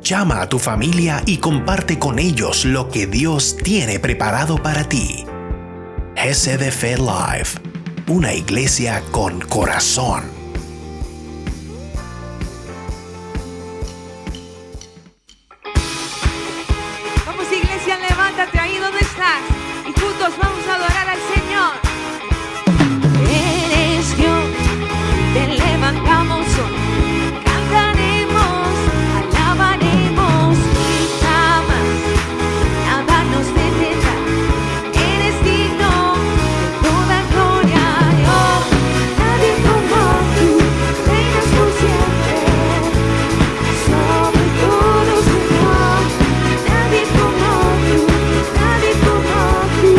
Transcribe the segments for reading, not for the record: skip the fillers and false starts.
Llama a tu familia y comparte con ellos lo que Dios tiene preparado para ti. GCD Live, una iglesia con corazón. Vamos, iglesia, levántate ahí donde estás y juntos vamos a adorar al Señor. Eres Dios, te levantamos hoy, cantaremos, alabaremos, y jamás nada nos detendrá. Eres digno de toda gloria, oh, nadie como tú, reinas por siempre, sobre todo, Señor, nadie como tú, nadie como tú.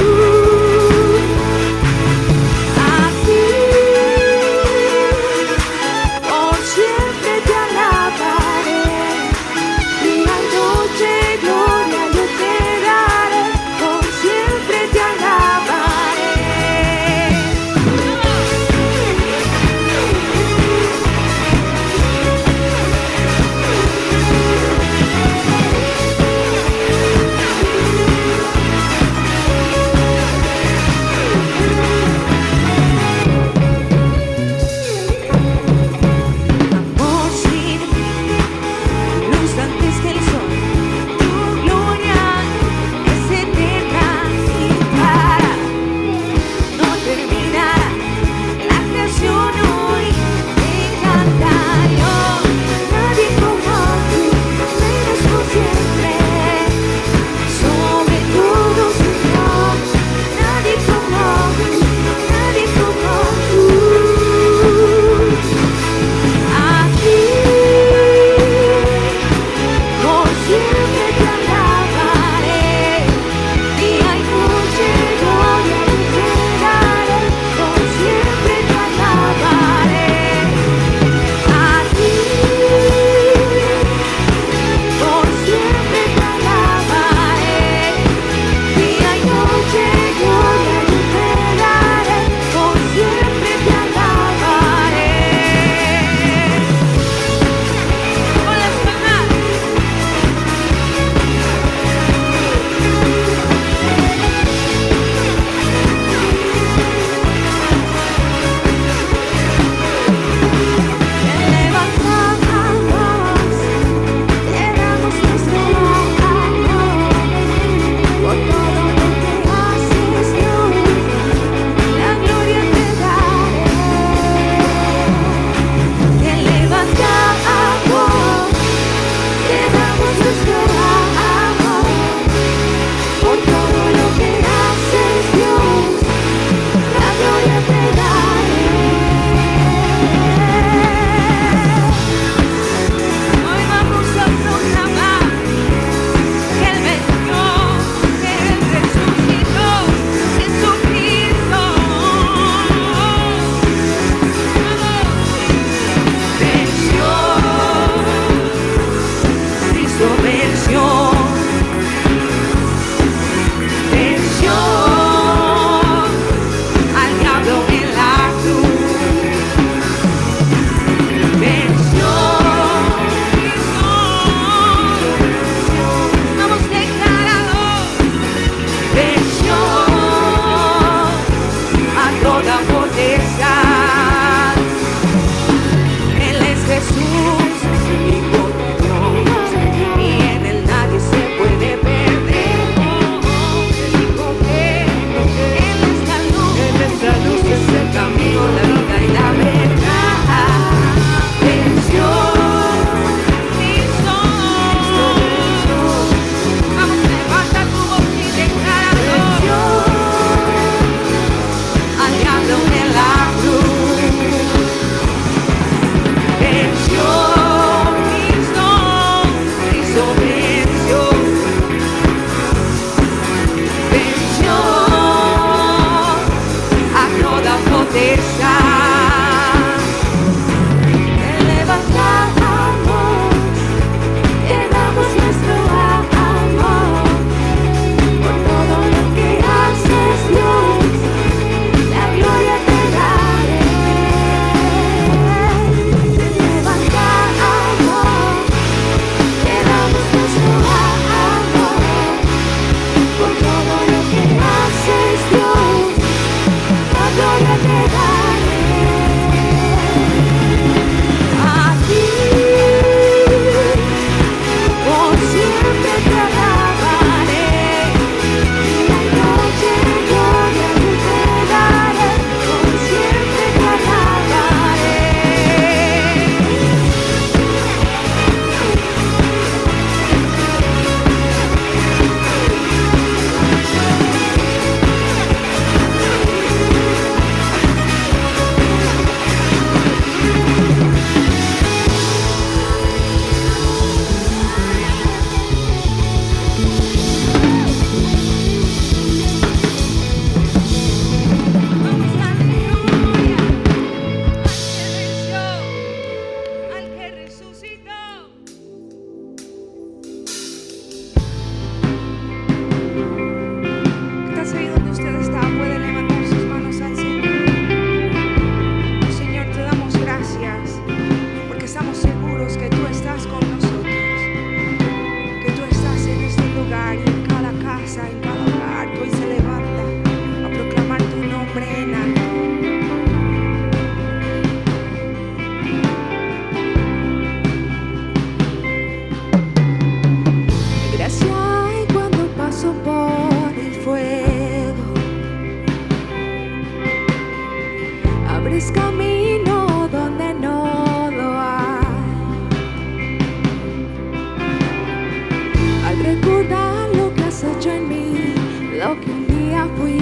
lo que un día fui,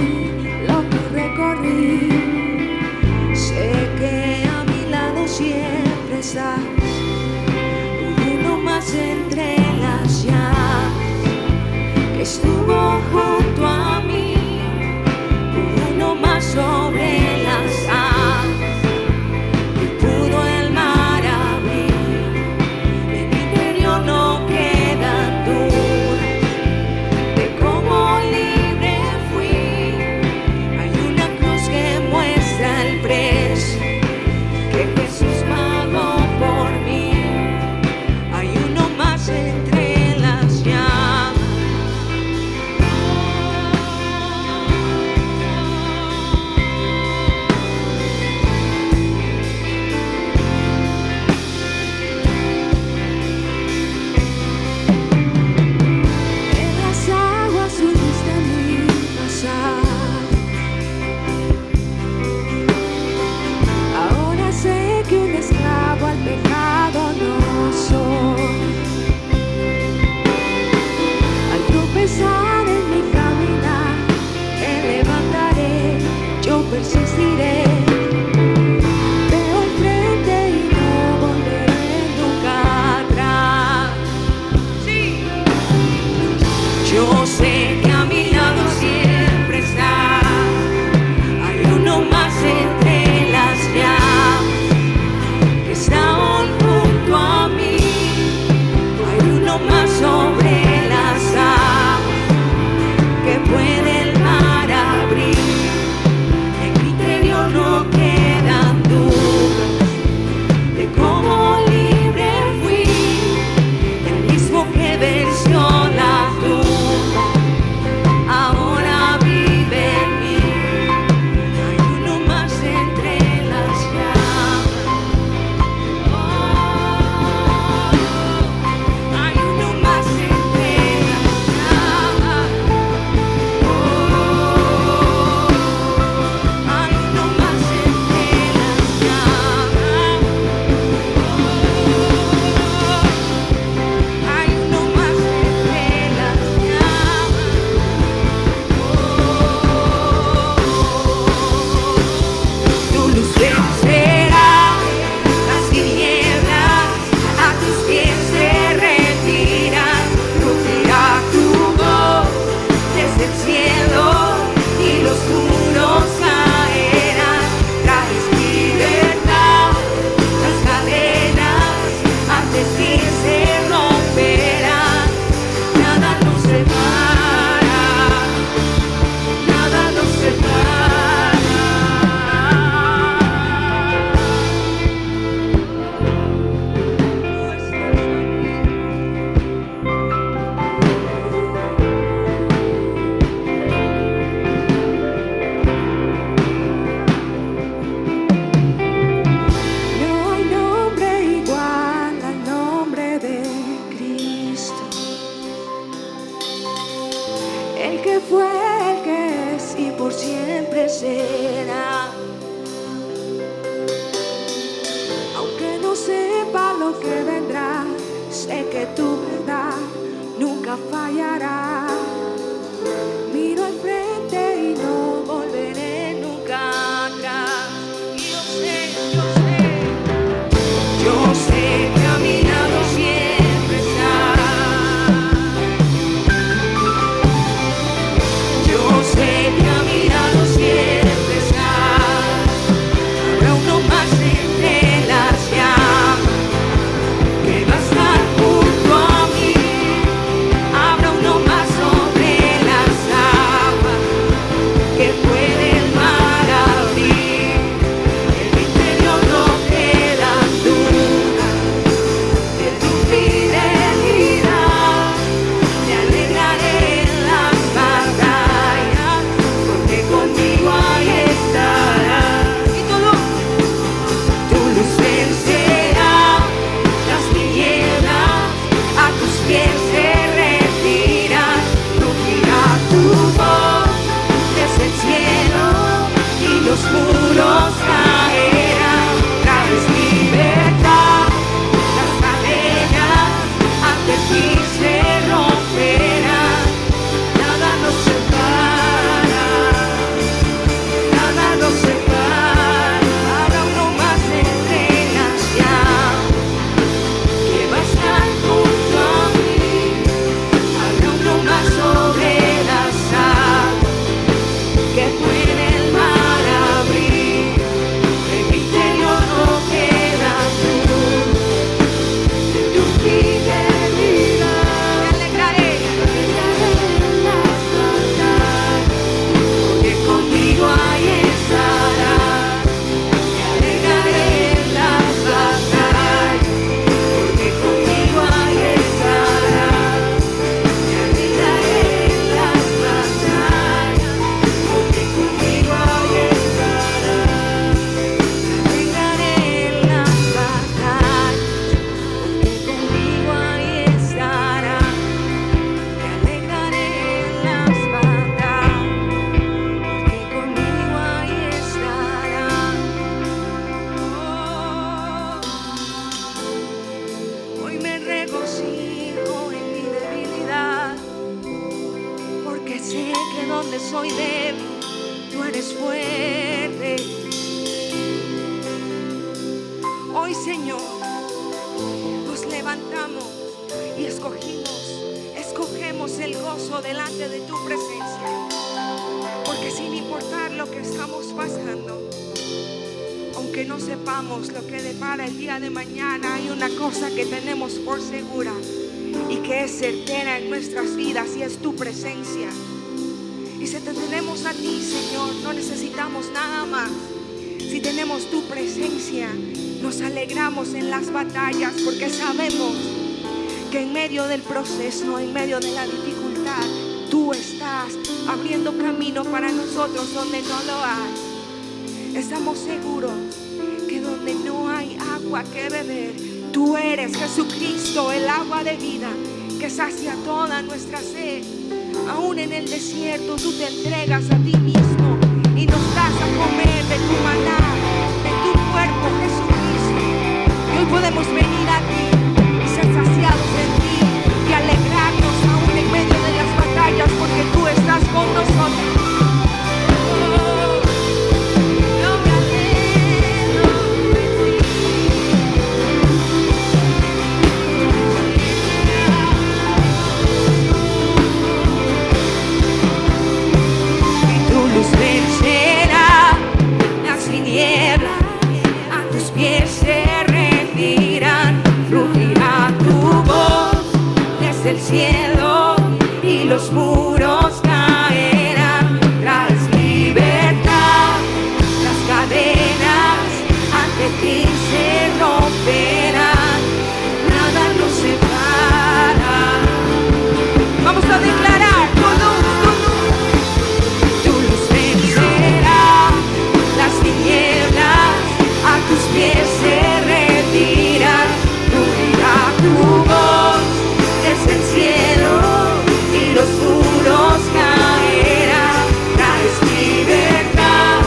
lo que recorrí. Sé que a mi lado siempre estás, uno más entre las llamas, que estuvo junto a mí, uno más sobre las aguas, que pudo el mar abrir. En mi interior no quedan dudas de cómo libre fui. Hay una cruz que muestra el precio que Jesús pagó por mí. Hay uno más entre las llamas. En las aguas uniste mi pasar. Ahora sé que un esclavo al pecado no soy. Al tropezar en mi caminar, me levantaré, yo persistiré. Veo al frente y no volveré nunca atrás. Sí. Yo sé que a mi lado siempre estás. Hay uno más entre las llamas, que está hoy junto a mí. Hay uno más sobre las aguas, que puede el mar abrir. En mi interior no quedan dudas de cómo libre fui. El mismo que venció la tumba, ahora vive en mí. Hay uno más entre las llamas. Hay uno más entre las llamas. Hay uno más entre las llamas. Hay uno más entre las llamas. Tu luz vencerá las tinieblas, a tus pies se retiran. Rugirá tu voz desde el cielo y los muros caerán. Traes libertad, las cadenas ante ti se romperán. Nada nos separa, nada nos separa. No hay nombre igual al nombre de Cristo, el que fue, el que es y por siempre será. Aunque no sepa lo que vendrá, sé que tu verdad nunca fallará. Miro al frente y no volveré nunca atrás. Yo sé que a mi lado siempre estás. Yo sé que a mi lado siempre estás. Habrá uno más entre las llamas, que va a estar junto a mí. Habrá uno más sobre las aguas, soy débil, tú eres fuerte. Hoy, Señor, nos levantamos y escogemos el gozo delante de tu presencia, porque sin importar lo que estamos pasando, aunque no sepamos lo que depara el día de mañana, hay una cosa que tenemos por segura y que es certera en nuestras vidas, y es tu presencia. Y si te tenemos a ti, Señor, no necesitamos nada más. Si tenemos tu presencia, nos alegramos en las batallas, porque sabemos que en medio del proceso, en medio de la dificultad, tú estás abriendo camino para nosotros donde no lo hay. Estamos seguros que donde no hay agua que beber, tú eres, Jesucristo, el agua de vida que sacia toda nuestra sed. Aún en el desierto tú te entregas a ti mismo y nos das a comer de tu maná, de tu cuerpo, Jesucristo. Y hoy podemos venir a ti y ser saciados en ti y alegrarnos aún en medio de las batallas, porque tú estás con nosotros. Vencerá las tinieblas, a tus pies se rendirán, rugirá tu voz desde el cielo y los muros caerán. Traes libertad, las cadenas ante ti se romperán, nada nos separa. Vamos a declarar tu luz. A tus pies se rendirán, rugirá tu voz desde el cielo y los muros caerán. Traes libertad,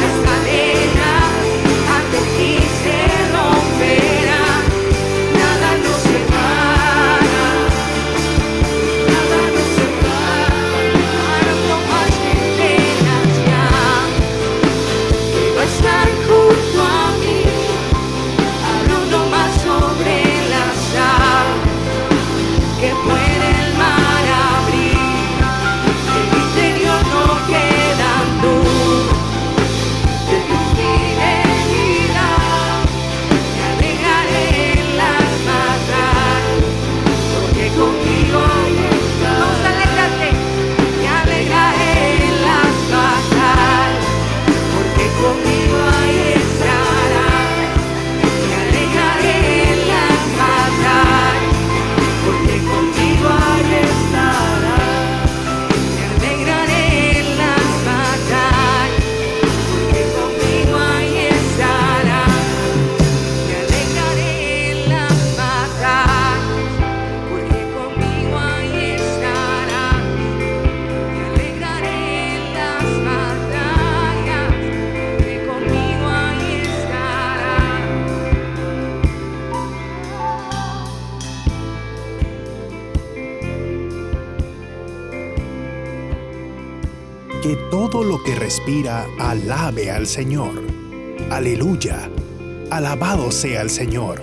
las cadenas ante ti se romperán, nada nos separa, nada nos separa. No más penas ya, quiero estar junto a mí, hablando más sobre la sal que puede el mar abrir. En mi interior no queda luz de tu fidelidad. Me alegraré en las batallas, porque conmigo estás. Vamos a alegrarte. Me alegraré en las batallas, porque conmigo ahí estarás. Me alegraré en las batallas, porque conmigo ahí estarás. Me alegraré en las batallas, porque conmigo ahí estarás. Me alegraré en las batallas, porque conmigo ahí estarás. Me alegraré en las batallas, que conmigo ahí estarás. Que todo lo que respira alabe al Señor. Aleluya. Alabado sea el Señor.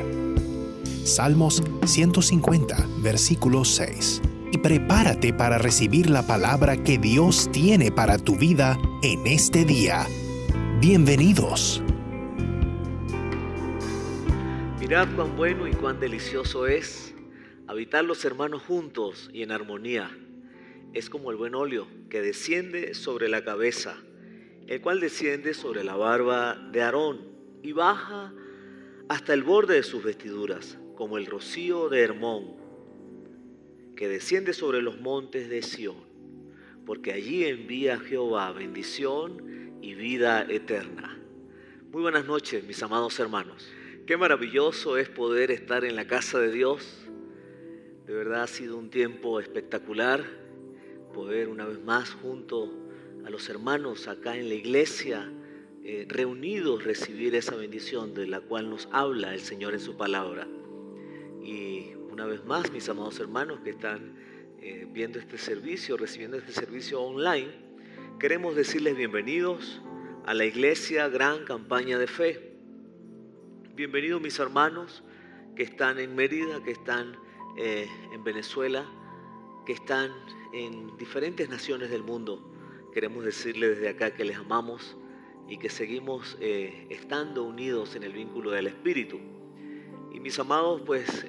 Salmos 150, versículo 6. Y prepárate para recibir la palabra que Dios tiene para tu vida en este día. Bienvenidos. Mirad cuán bueno y cuán delicioso es habitar los hermanos juntos y en armonía. Es como el buen óleo que desciende sobre la cabeza, el cual desciende sobre la barba de Aarón y baja hasta el borde de sus vestiduras, como el rocío de Hermón, que desciende sobre los montes de Sión, porque allí envía Jehová bendición y vida eterna. Muy buenas noches, mis amados hermanos. Qué maravilloso es poder estar en la casa de Dios. De verdad ha sido un tiempo espectacular poder una vez más junto a los hermanos acá en la iglesia, reunidos, recibir esa bendición de la cual nos habla el Señor en su palabra. Y una vez más, mis amados hermanos que están viendo este servicio, recibiendo este servicio online, queremos decirles bienvenidos a la Iglesia Gran Campaña de Fe. Bienvenidos mis hermanos que están en Mérida, que están en Venezuela, que están en diferentes naciones del mundo. Queremos decirles desde acá que les amamos y que seguimos estando unidos en el vínculo del Espíritu. Y mis amados, pues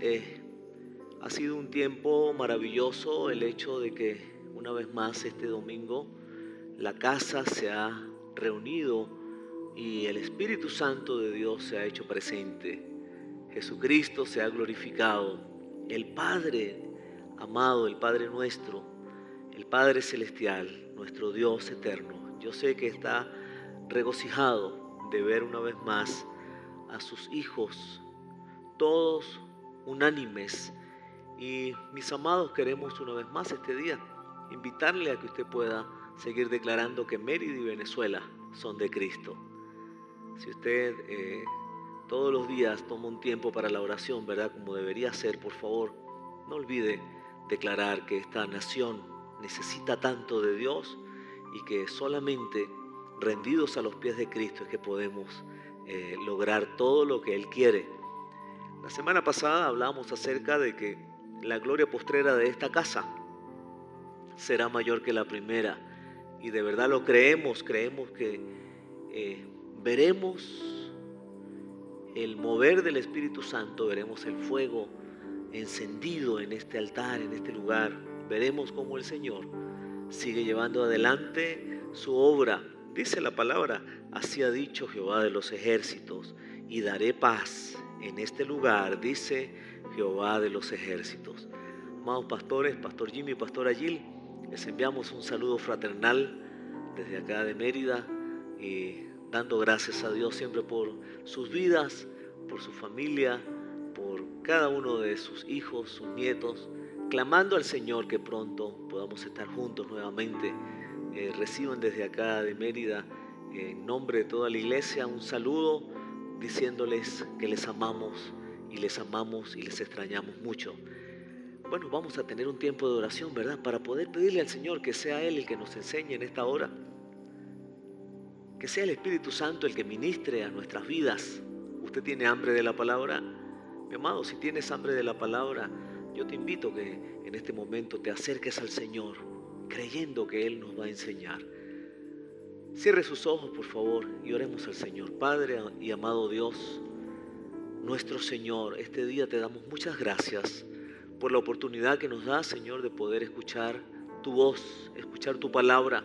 ha sido un tiempo maravilloso el hecho de que una vez más este domingo la casa se ha reunido y el Espíritu Santo de Dios se ha hecho presente. Jesucristo se ha glorificado. El Padre amado, el Padre nuestro, el Padre celestial, nuestro Dios eterno, yo sé que está regocijado de ver una vez más a sus hijos, todos unánimes. Y mis amados, queremos una vez más este día invitarle a que usted pueda seguir declarando que Mérida y Venezuela son de Cristo. Si usted todos los días toma un tiempo para la oración, ¿verdad? Como debería ser, por favor, no olvide declarar que esta nación necesita tanto de Dios y que solamente rendidos a los pies de Cristo es que podemos lograr todo lo que Él quiere. La semana pasada hablamos acerca de que la gloria postrera de esta casa será mayor que la primera. Y de verdad lo creemos que veremos el mover del Espíritu Santo, veremos el fuego encendido en este altar, en este lugar. Veremos cómo el Señor sigue llevando adelante su obra. Dice la palabra, así ha dicho Jehová de los ejércitos, y daré paz en este lugar, dice Jehová de los ejércitos. Amados pastores, Pastor Jimmy, Pastor Agil, les enviamos un saludo fraternal desde acá de Mérida y dando gracias a Dios siempre por sus vidas, por su familia, por cada uno de sus hijos, sus nietos, clamando al Señor que pronto podamos estar juntos nuevamente. Reciban desde acá de Mérida, en nombre de toda la iglesia, un saludo diciéndoles que les amamos y les extrañamos mucho. Bueno, vamos a tener un tiempo de oración, ¿verdad? Para poder pedirle al Señor que sea Él el que nos enseñe en esta hora. Que sea el Espíritu Santo el que ministre a nuestras vidas. ¿Usted tiene hambre de la palabra? Mi amado, si tienes hambre de la palabra, yo te invito que en este momento te acerques al Señor, creyendo que Él nos va a enseñar. Cierre sus ojos, por favor, y oremos al Señor. Padre y amado Dios, nuestro Señor, este día te damos muchas gracias por la oportunidad que nos da, Señor, de poder escuchar tu voz, escuchar tu palabra.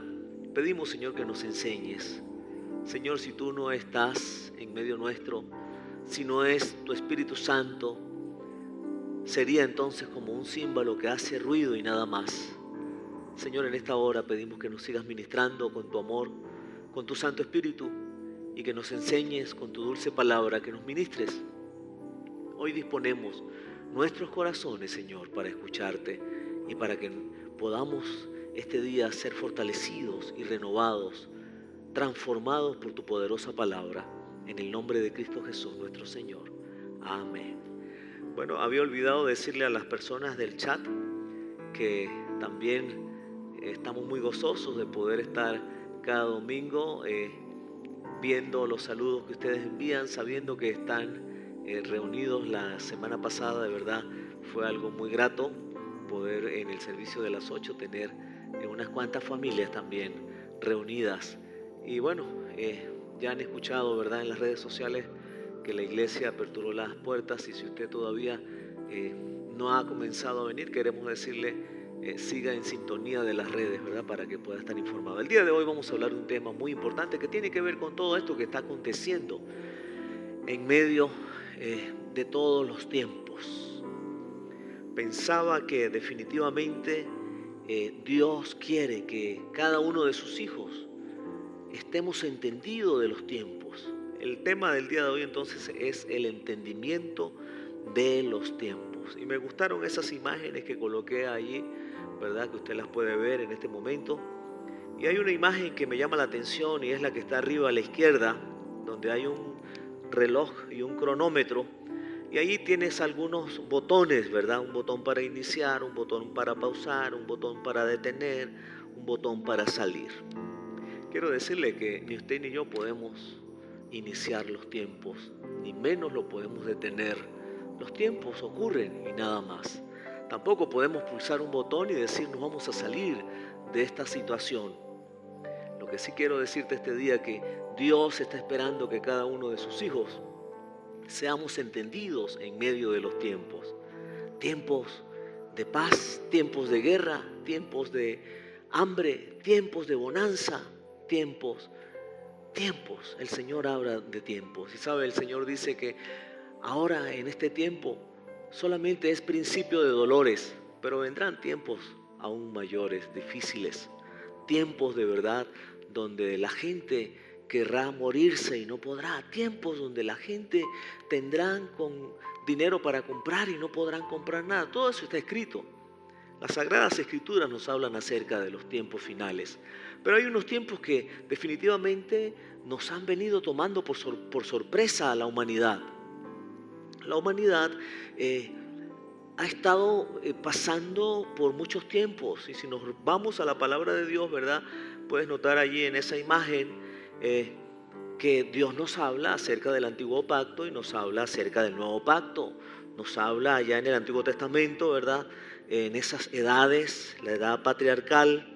Pedimos, Señor, que nos enseñes. Señor, si tú no estás en medio nuestro, si no es tu Espíritu Santo, sería entonces como un címbalo que hace ruido y nada más. Señor, en esta hora pedimos que nos sigas ministrando con tu amor, con tu Santo Espíritu, y que nos enseñes con tu dulce palabra, que nos ministres. Hoy disponemos nuestros corazones, Señor, para escucharte y para que podamos este día ser fortalecidos y renovados, transformados por tu poderosa palabra, en el nombre de Cristo Jesús, nuestro Señor. Amén. Bueno, había olvidado decirle a las personas del chat que también estamos muy gozosos de poder estar cada domingo viendo los saludos que ustedes envían, sabiendo que están reunidos la semana pasada. De verdad fue algo muy grato poder en el servicio de las 8 tener unas cuantas familias también reunidas. Y bueno, ya han escuchado, ¿verdad?, en las redes sociales que la iglesia aperturó las puertas, y si usted todavía no ha comenzado a venir, queremos decirle siga en sintonía de las redes, ¿verdad?, para que pueda estar informado. El día de hoy vamos a hablar de un tema muy importante que tiene que ver con todo esto que está aconteciendo en medio de todos los tiempos. Pensaba que definitivamente Dios quiere que cada uno de sus hijos estemos entendidos de los tiempos. El tema del día de hoy entonces es el entendimiento de los tiempos. Y me gustaron esas imágenes que coloqué allí, ¿verdad?, que usted las puede ver en este momento. Y hay una imagen que me llama la atención, y es la que está arriba a la izquierda, donde hay un reloj y un cronómetro. Y ahí tienes algunos botones, ¿verdad? Un botón para iniciar, un botón para pausar, un botón para detener, un botón para salir. quiero decirle que ni usted ni yo podemos iniciar los tiempos, ni menos lo podemos detener. Los tiempos ocurren y nada más. Tampoco podemos pulsar un botón y decir nos vamos a salir de esta situación. Lo que sí quiero decirte este día que Dios está esperando que cada uno de sus hijos seamos entendidos en medio de los tiempos. Tiempos de paz, tiempos de guerra, tiempos de hambre, tiempos de bonanza, tiempos. El Señor habla de tiempos. Y sabe, el Señor dice que ahora en este tiempo solamente es principio de dolores, pero vendrán tiempos aún mayores, difíciles. Tiempos de verdad donde la gente querrá morirse y no podrá. Tiempos donde la gente tendrán con dinero para comprar y no podrán comprar nada. Todo eso está escrito. Las Sagradas Escrituras nos hablan acerca de los tiempos finales. Pero hay unos tiempos que definitivamente nos han venido tomando por sorpresa a la humanidad. La humanidad ha estado pasando por muchos tiempos. Y si nos vamos a la palabra de Dios, ¿verdad? Puedes notar allí en esa imagen que Dios nos habla acerca del Antiguo Pacto y nos habla acerca del Nuevo Pacto. Nos habla allá en el Antiguo Testamento, ¿verdad? En esas edades, la edad patriarcal,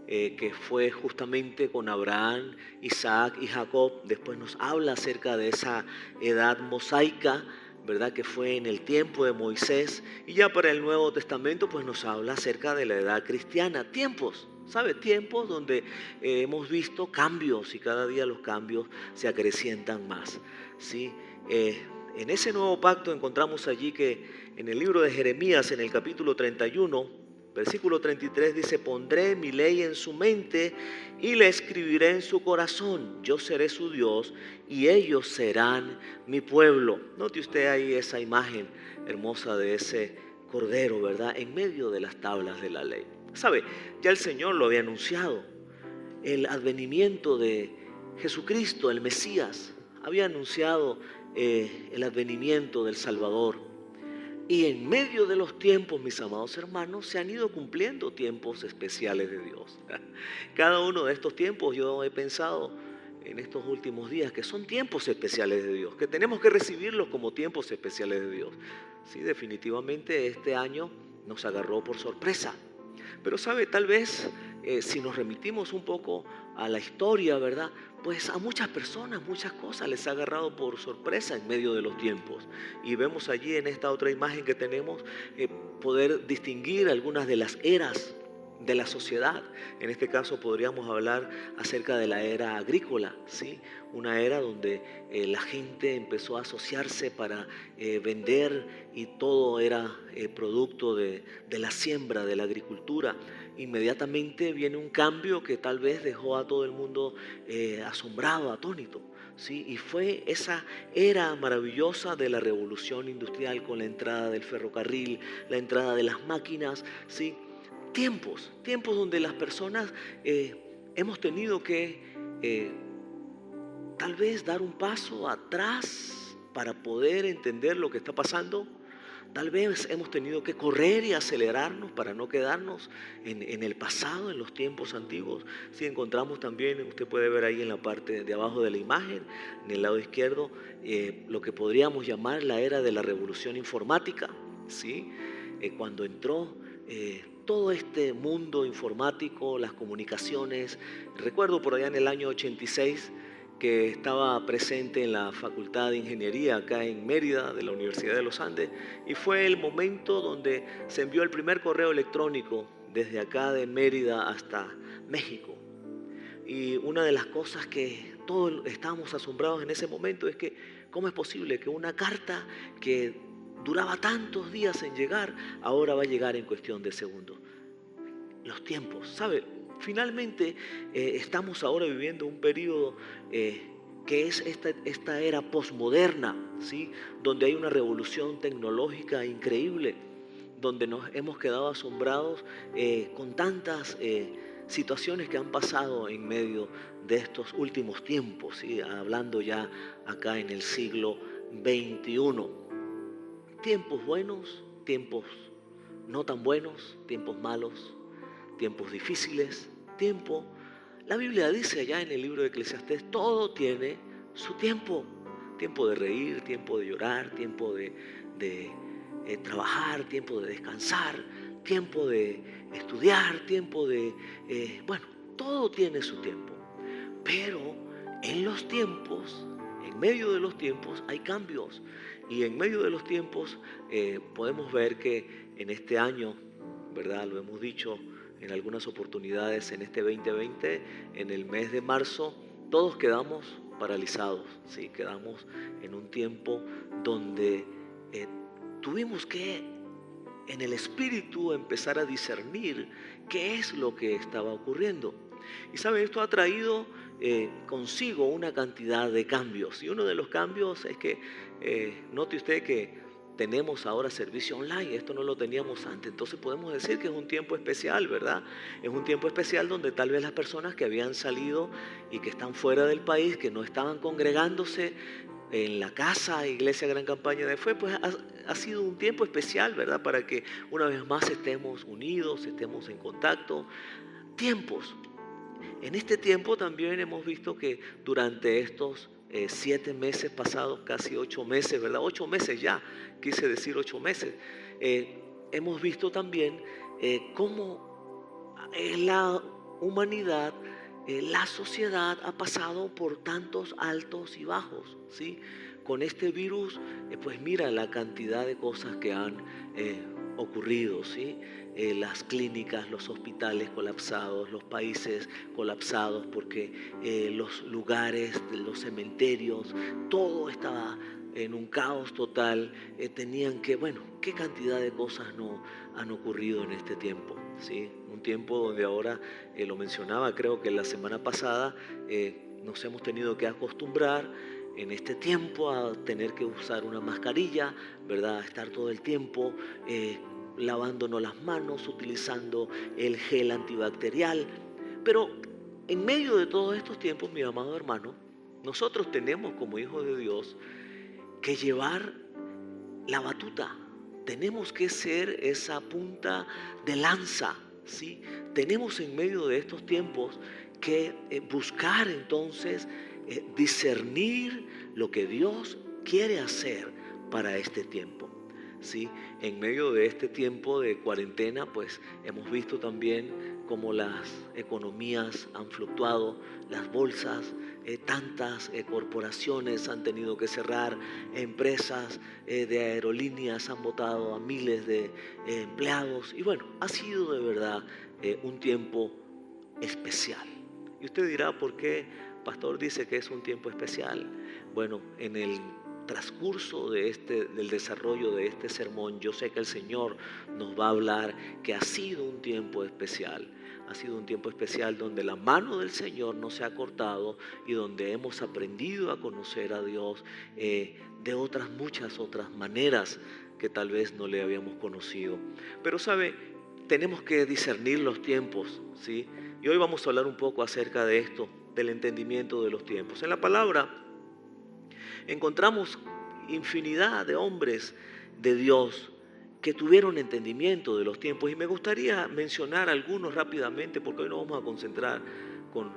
que fue justamente con Abraham, Isaac y Jacob. Después nos habla acerca de esa edad mosaica, ¿verdad? Que fue en el tiempo de Moisés. Y ya para el Nuevo Testamento pues nos habla acerca de la edad cristiana. Tiempos, ¿sabe? Tiempos donde hemos visto cambios y cada día los cambios se acrecientan más, ¿sí? En ese Nuevo Pacto encontramos allí que en el libro de Jeremías, en el capítulo 31, versículo 33 dice: pondré mi ley en su mente y la escribiré en su corazón. Yo seré su Dios y ellos serán mi pueblo. Note usted ahí esa imagen hermosa de ese cordero, ¿verdad? En medio de las tablas de la ley. ¿Sabe? Ya el Señor lo había anunciado. El advenimiento de Jesucristo, el Mesías, había anunciado el advenimiento del Salvador. Y en medio de los tiempos, mis amados hermanos, se han ido cumpliendo tiempos especiales de Dios. Cada uno de estos tiempos, yo he pensado en estos últimos días que son tiempos especiales de Dios, que tenemos que recibirlos como tiempos especiales de Dios. Sí, definitivamente este año nos agarró por sorpresa. Pero sabe, tal vez si nos remitimos un poco a la historia, ¿verdad? Pues a muchas personas, muchas cosas les ha agarrado por sorpresa en medio de los tiempos. Y vemos allí en esta otra imagen que tenemos poder distinguir algunas de las eras de la sociedad. En este caso podríamos hablar acerca de la era agrícola, ¿sí? Una era donde la gente empezó a asociarse para vender y todo era producto de la siembra, de la agricultura. Inmediatamente viene un cambio que tal vez dejó a todo el mundo asombrado, atónito, ¿sí? Y fue esa era maravillosa de la revolución industrial con la entrada del ferrocarril, la entrada de las máquinas, ¿sí? Tiempos donde las personas hemos tenido que tal vez dar un paso atrás para poder entender lo que está pasando. Tal vez hemos tenido que correr y acelerarnos para no quedarnos en el pasado, en los tiempos antiguos. Si encontramos también, usted puede ver ahí en la parte de abajo de la imagen, en el lado izquierdo, lo que podríamos llamar la era de la revolución informática, ¿sí? Cuando entró todo este mundo informático, las comunicaciones. Recuerdo por allá en el año 86 que estaba presente en la Facultad de Ingeniería acá en Mérida de la Universidad de los Andes, y fue el momento donde se envió el primer correo electrónico desde acá de Mérida hasta México. Y una de las cosas que todos estábamos asombrados en ese momento es que ¿cómo es posible que una carta que duraba tantos días en llegar ahora va a llegar en cuestión de segundos? Los tiempos, ¿sabe? Finalmente estamos ahora viviendo un periodo que es esta era posmoderna, ¿sí? Donde hay una revolución tecnológica increíble, donde nos hemos quedado asombrados con tantas situaciones que han pasado en medio de estos últimos tiempos, ¿sí? Hablando ya acá en el siglo XXI. Tiempos buenos, tiempos no tan buenos, tiempos malos, tiempos difíciles, tiempo La Biblia dice allá en el libro de Eclesiastés, todo tiene su tiempo. Tiempo de reír, tiempo de llorar, tiempo de trabajar, tiempo de descansar, tiempo de estudiar, tiempo de... bueno, todo tiene su tiempo. Pero en los tiempos, en medio de los tiempos hay cambios. Y en medio de los tiempos podemos ver que en este año, ¿verdad? Lo hemos dicho en algunas oportunidades, en este 2020, en el mes de marzo, todos quedamos paralizados, ¿sí? Quedamos en un tiempo donde tuvimos que en el espíritu empezar a discernir qué es lo que estaba ocurriendo. Y sabe, esto ha traído consigo una cantidad de cambios. Y uno de los cambios es que note usted que tenemos ahora servicio online. Esto no lo teníamos antes. Entonces podemos decir que es un tiempo especial, ¿verdad? Es un tiempo especial donde tal vez las personas que habían salido y que están fuera del país, que no estaban congregándose en la casa Iglesia Gran Campaña de Fe, pues ha sido un tiempo especial, ¿verdad? Para que una vez más estemos unidos, estemos en contacto. Tiempos. En este tiempo también hemos visto que durante estos 7 meses pasados, casi 8 meses, ¿verdad? 8 meses ya, quise decir 8 meses. Hemos visto también cómo la humanidad, la sociedad ha pasado por tantos altos y bajos, ¿sí? Con este virus, pues mira la cantidad de cosas que han ocurrido, ¿sí? Las clínicas, los hospitales colapsados, los países colapsados porque los lugares, los cementerios, todo estaba en un caos total. Tenían que, bueno, qué cantidad de cosas no han ocurrido en este tiempo, ¿sí? Un tiempo donde ahora, lo mencionaba creo que la semana pasada, nos hemos tenido que acostumbrar en este tiempo a tener que usar una mascarilla, ¿verdad? A estar todo el tiempo lavándonos las manos, utilizando el gel antibacterial. Pero en medio de todos estos tiempos, mi amado hermano, nosotros tenemos como hijos de Dios que llevar la batuta. Tenemos que ser esa punta de lanza, ¿sí? Tenemos en medio de estos tiempos que buscar entonces discernir lo que Dios quiere hacer para este tiempo, ¿sí? En medio de este tiempo de cuarentena, pues hemos visto también cómo las economías han fluctuado, las bolsas, tantas corporaciones han tenido que cerrar, empresas de aerolíneas han botado a miles de empleados. Y bueno, ha sido de verdad un tiempo especial. Y usted dirá, ¿por qué pastor dice que es un tiempo especial? Bueno, en el transcurso del desarrollo de este sermón, yo sé que el Señor nos va a hablar que ha sido un tiempo especial. Ha sido un tiempo especial donde la mano del Señor no se ha cortado y donde hemos aprendido a conocer a Dios de muchas otras maneras que tal vez no le habíamos conocido. Pero sabe, tenemos que discernir los tiempos, ¿sí? Y hoy vamos a hablar un poco acerca de esto, del entendimiento de los tiempos. En la palabra encontramos infinidad de hombres de Dios que tuvieron entendimiento de los tiempos, y me gustaría mencionar algunos rápidamente porque hoy nos vamos a concentrar con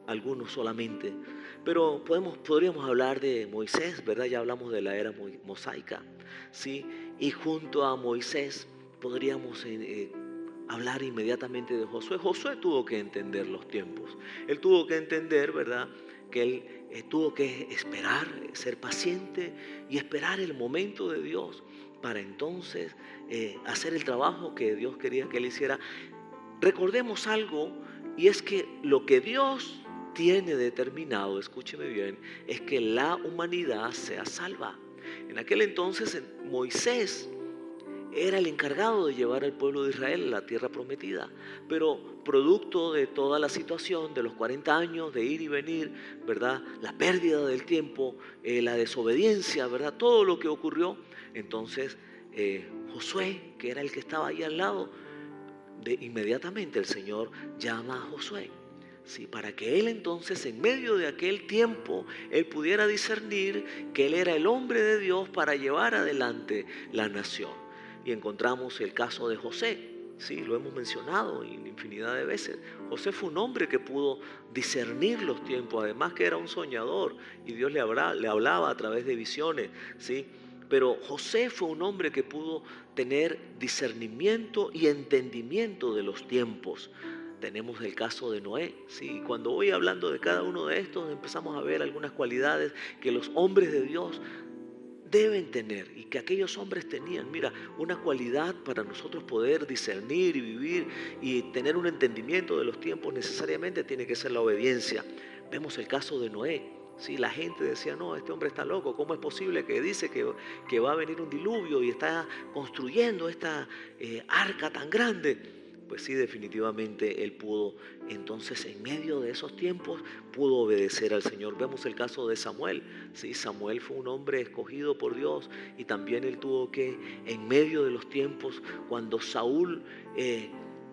algunos solamente. Pero podríamos hablar de Moisés, ¿verdad? Ya hablamos de la era mosaica, ¿sí? Y junto a Moisés podríamos hablar inmediatamente de Josué. Josué tuvo que entender los tiempos. Él tuvo que entender, ¿verdad?, que él tuvo que esperar, ser paciente y esperar el momento de Dios para entonces hacer el trabajo que Dios quería que él hiciera. Recordemos algo, y es que lo que Dios tiene determinado, escúcheme bien, es que la humanidad sea salva. En aquel entonces Moisés era el encargado de llevar al pueblo de Israel a la tierra prometida, pero producto de toda la situación de los 40 años de ir y venir, ¿verdad?, la pérdida del tiempo, la desobediencia, ¿verdad?, todo lo que ocurrió, entonces Josué, que era el que estaba ahí al lado, inmediatamente el Señor llama a Josué, ¿sí?, para que él entonces en medio de aquel tiempo él pudiera discernir que él era el hombre de Dios para llevar adelante la nación. Y encontramos el caso de José, Sí, lo hemos mencionado infinidad de veces. José fue un hombre que pudo discernir los tiempos, además que era un soñador y Dios le hablaba a través de visiones, ¿sí? Pero José fue un hombre que pudo tener discernimiento y entendimiento de los tiempos. Tenemos el caso de Noé, ¿sí? Cuando voy hablando de cada uno de estos, empezamos a ver algunas cualidades que los hombres de Dios deben tener y que aquellos hombres tenían. Mira, una cualidad para nosotros poder discernir y vivir y tener un entendimiento de los tiempos necesariamente tiene que ser la obediencia. Vemos el caso de Noé. Sí, la gente decía, no, este hombre está loco, ¿cómo es posible que dice que va a venir un diluvio y está construyendo esta arca tan grande? Pues sí, definitivamente él pudo, entonces en medio de esos tiempos, pudo obedecer al Señor. Vemos el caso de Samuel. Sí, Samuel fue un hombre escogido por Dios y también él tuvo que, en medio de los tiempos, cuando Saúl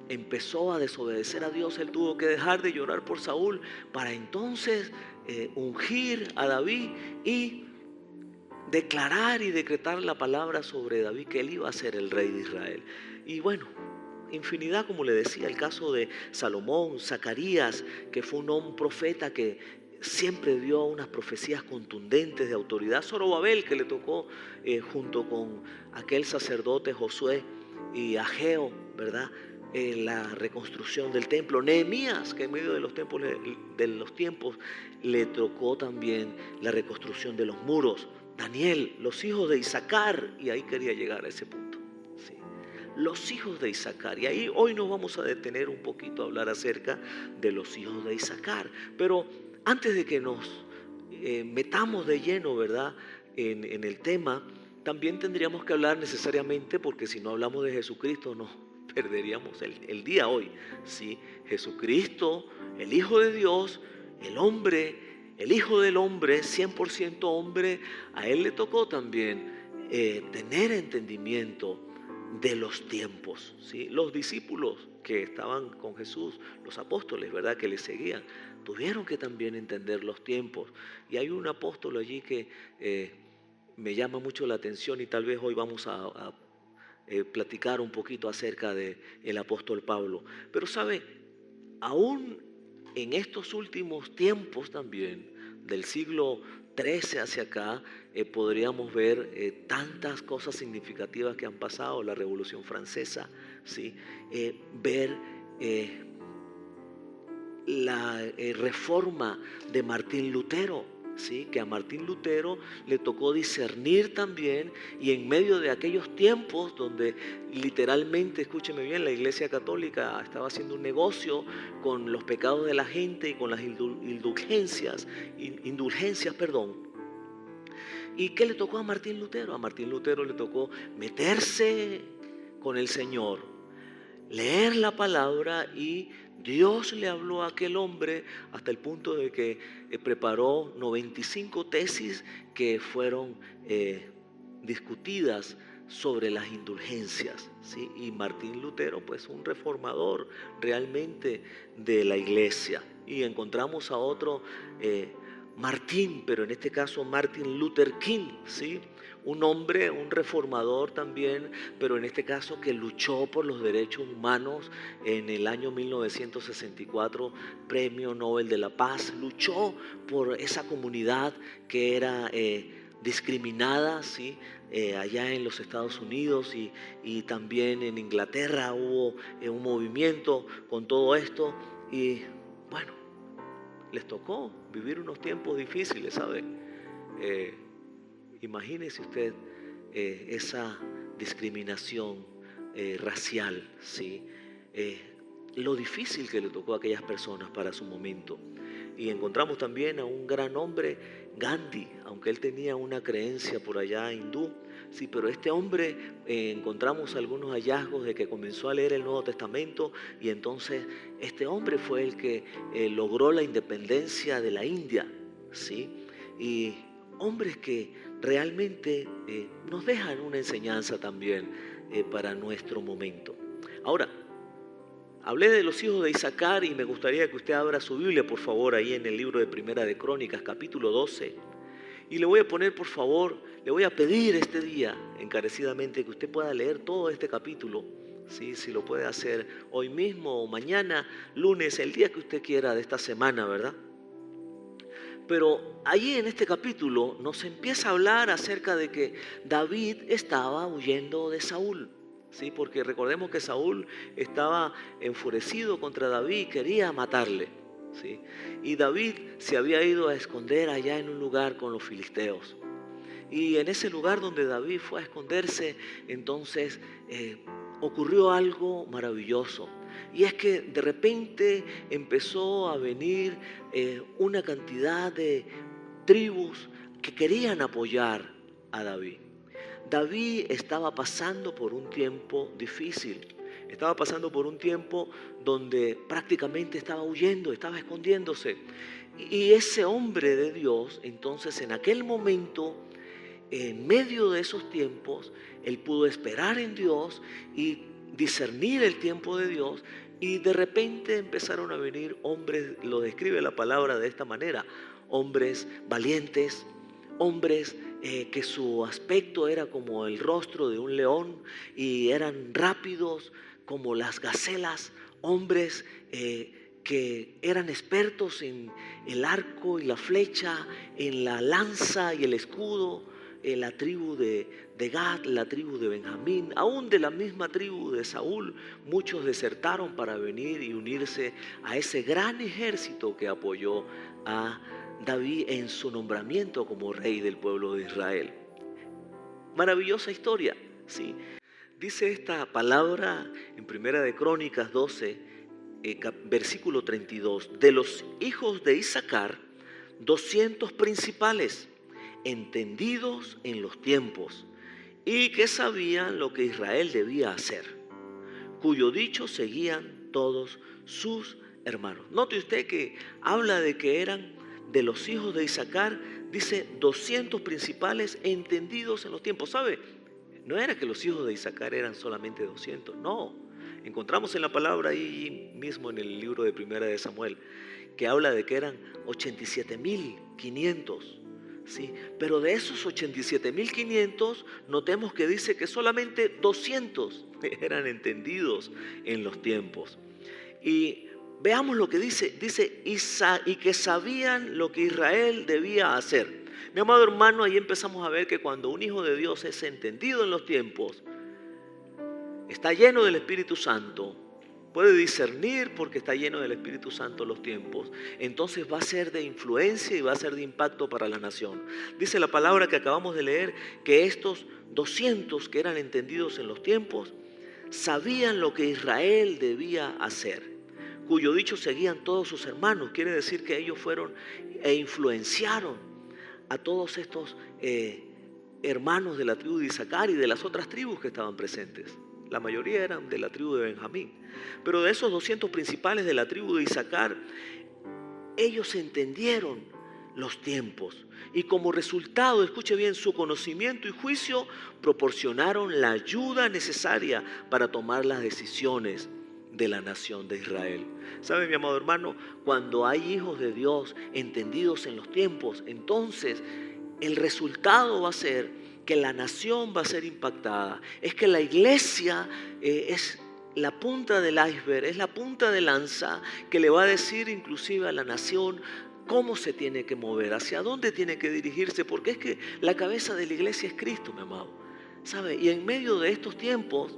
empezó a desobedecer a Dios, él tuvo que dejar de llorar por Saúl para entonces ungir a David y declarar y decretar la palabra sobre David, que él iba a ser el rey de Israel. Y bueno, infinidad, como le decía, el caso de Salomón, Zacarías, que fue un profeta que siempre dio unas profecías contundentes de autoridad. Zorobabel, que le tocó junto con aquel sacerdote Josué y Ageo, ¿verdad? La reconstrucción del templo. Nehemías, que en medio de los tiempos le tocó también la reconstrucción de los muros. Daniel, los hijos de Isaacar, y ahí quería llegar a ese punto. Sí. Los hijos de Isaacar, y ahí hoy nos vamos a detener un poquito a hablar acerca de los hijos de Isaacar. Pero antes de que nos metamos de lleno, ¿verdad?, en el tema, también tendríamos que hablar necesariamente, porque si no hablamos de Jesucristo nos perderíamos el día hoy. ¿Sí? Jesucristo, el Hijo de Dios, el hombre, el Hijo del hombre, 100% hombre, a él le tocó también tener entendimiento de los tiempos. ¿Sí? Los discípulos que estaban con Jesús, los apóstoles, ¿verdad?, que le seguían, tuvieron que también entender los tiempos. Y hay un apóstol allí que me llama mucho la atención y tal vez hoy vamos a platicar un poquito acerca del apóstol Pablo. Pero sabe, aún en estos últimos tiempos también, del siglo XIII hacia acá, podríamos ver tantas cosas significativas que han pasado, la Revolución Francesa, ¿sí? Ver la reforma de Martín Lutero. ¿Sí? Que a Martín Lutero le tocó discernir también, y en medio de aquellos tiempos donde literalmente, escúcheme bien, la Iglesia Católica estaba haciendo un negocio con los pecados de la gente y con las indulgencias. ¿Y qué le tocó a Martín Lutero? A Martín Lutero le tocó meterse con el Señor, leer la palabra, y Dios le habló a aquel hombre hasta el punto de que preparó 95 tesis que fueron discutidas sobre las indulgencias. ¿Sí? Y Martín Lutero, pues un reformador realmente de la iglesia. Y encontramos a otro Martín, pero en este caso Martin Luther King, ¿sí? Un hombre, un reformador también, pero en este caso que luchó por los derechos humanos en el año 1964, Premio Nobel de la Paz. Luchó por esa comunidad que era discriminada, ¿sí? Allá en los Estados Unidos y también en Inglaterra hubo un movimiento con todo esto. Y bueno, les tocó vivir unos tiempos difíciles, ¿sabe? Imagínese usted esa discriminación racial, ¿sí? Lo difícil que le tocó a aquellas personas para su momento. Y encontramos también a un gran hombre, Gandhi, aunque él tenía una creencia por allá hindú, sí, pero este hombre encontramos algunos hallazgos de que comenzó a leer el Nuevo Testamento, y entonces este hombre fue el que logró la independencia de la India, ¿sí? Y hombres que realmente nos dejan una enseñanza también para nuestro momento. Ahora, hablé de los hijos de Isaacar y me gustaría que usted abra su Biblia, por favor, ahí en el libro de Primera de Crónicas, capítulo 12. Y le voy a poner, por favor, le voy a pedir este día encarecidamente que usted pueda leer todo este capítulo, ¿sí? Si lo puede hacer hoy mismo o mañana, lunes, el día que usted quiera de esta semana, ¿verdad? Pero allí en este capítulo nos empieza a hablar acerca de que David estaba huyendo de Saúl, ¿sí? Porque recordemos que Saúl estaba enfurecido contra David y quería matarle, ¿sí? Y David se había ido a esconder allá en un lugar con los filisteos. Y en ese lugar donde David fue a esconderse, entonces ocurrió algo maravilloso. Y es que de repente empezó a venir una cantidad de tribus que querían apoyar a David. David estaba pasando por un tiempo difícil. Estaba pasando por un tiempo donde prácticamente estaba huyendo, estaba escondiéndose. Y ese hombre de Dios, entonces en aquel momento, en medio de esos tiempos, él pudo esperar en Dios y discernir el tiempo de Dios, y de repente empezaron a venir hombres, lo describe la palabra de esta manera, hombres valientes, hombres que su aspecto era como el rostro de un león y eran rápidos como las gacelas, hombres que eran expertos en el arco y la flecha, en la lanza y el escudo. La tribu de Gad, la tribu de Benjamín, aún de la misma tribu de Saúl, muchos desertaron para venir y unirse a ese gran ejército que apoyó a David en su nombramiento como rey del pueblo de Israel. Maravillosa historia, ¿sí? Dice esta palabra en Primera de Crónicas 12, versículo 32, de los hijos de Isaacar, 200 principales, entendidos en los tiempos y que sabían lo que Israel debía hacer, cuyo dicho seguían todos sus hermanos. Note usted que habla de que eran de los hijos de Isaacar, dice 200 principales entendidos en los tiempos. ¿Sabe? No era que los hijos de Isaacar eran solamente 200, no. Encontramos en la palabra ahí mismo en el libro de Primera de Samuel que habla de que eran 87.500. Sí, pero de esos 87.500 notemos que dice que solamente 200 eran entendidos en los tiempos. Y veamos lo que dice y que sabían lo que Israel debía hacer. Mi amado hermano, ahí empezamos a ver que cuando un hijo de Dios es entendido en los tiempos, está lleno del Espíritu Santo, puede discernir porque está lleno del Espíritu Santo los tiempos, entonces va a ser de influencia y va a ser de impacto para la nación. Dice la palabra que acabamos de leer que estos 200 que eran entendidos en los tiempos sabían lo que Israel debía hacer, cuyo dicho seguían todos sus hermanos. Quiere decir que ellos fueron e influenciaron a todos estos hermanos de la tribu de Isaacar y de las otras tribus que estaban presentes. La mayoría eran de la tribu de Benjamín. Pero de esos 200 principales de la tribu de Isaacar, ellos entendieron los tiempos. Y como resultado, escuche bien, su conocimiento y juicio proporcionaron la ayuda necesaria para tomar las decisiones de la nación de Israel. ¿Sabe, mi amado hermano? Cuando hay hijos de Dios entendidos en los tiempos, entonces el resultado va a ser que la nación va a ser impactada. Es que la iglesia es la punta del iceberg, es la punta de lanza que le va a decir inclusive a la nación cómo se tiene que mover, hacia dónde tiene que dirigirse, porque es que la cabeza de la iglesia es Cristo, mi amado. ¿Sabe? Y en medio de estos tiempos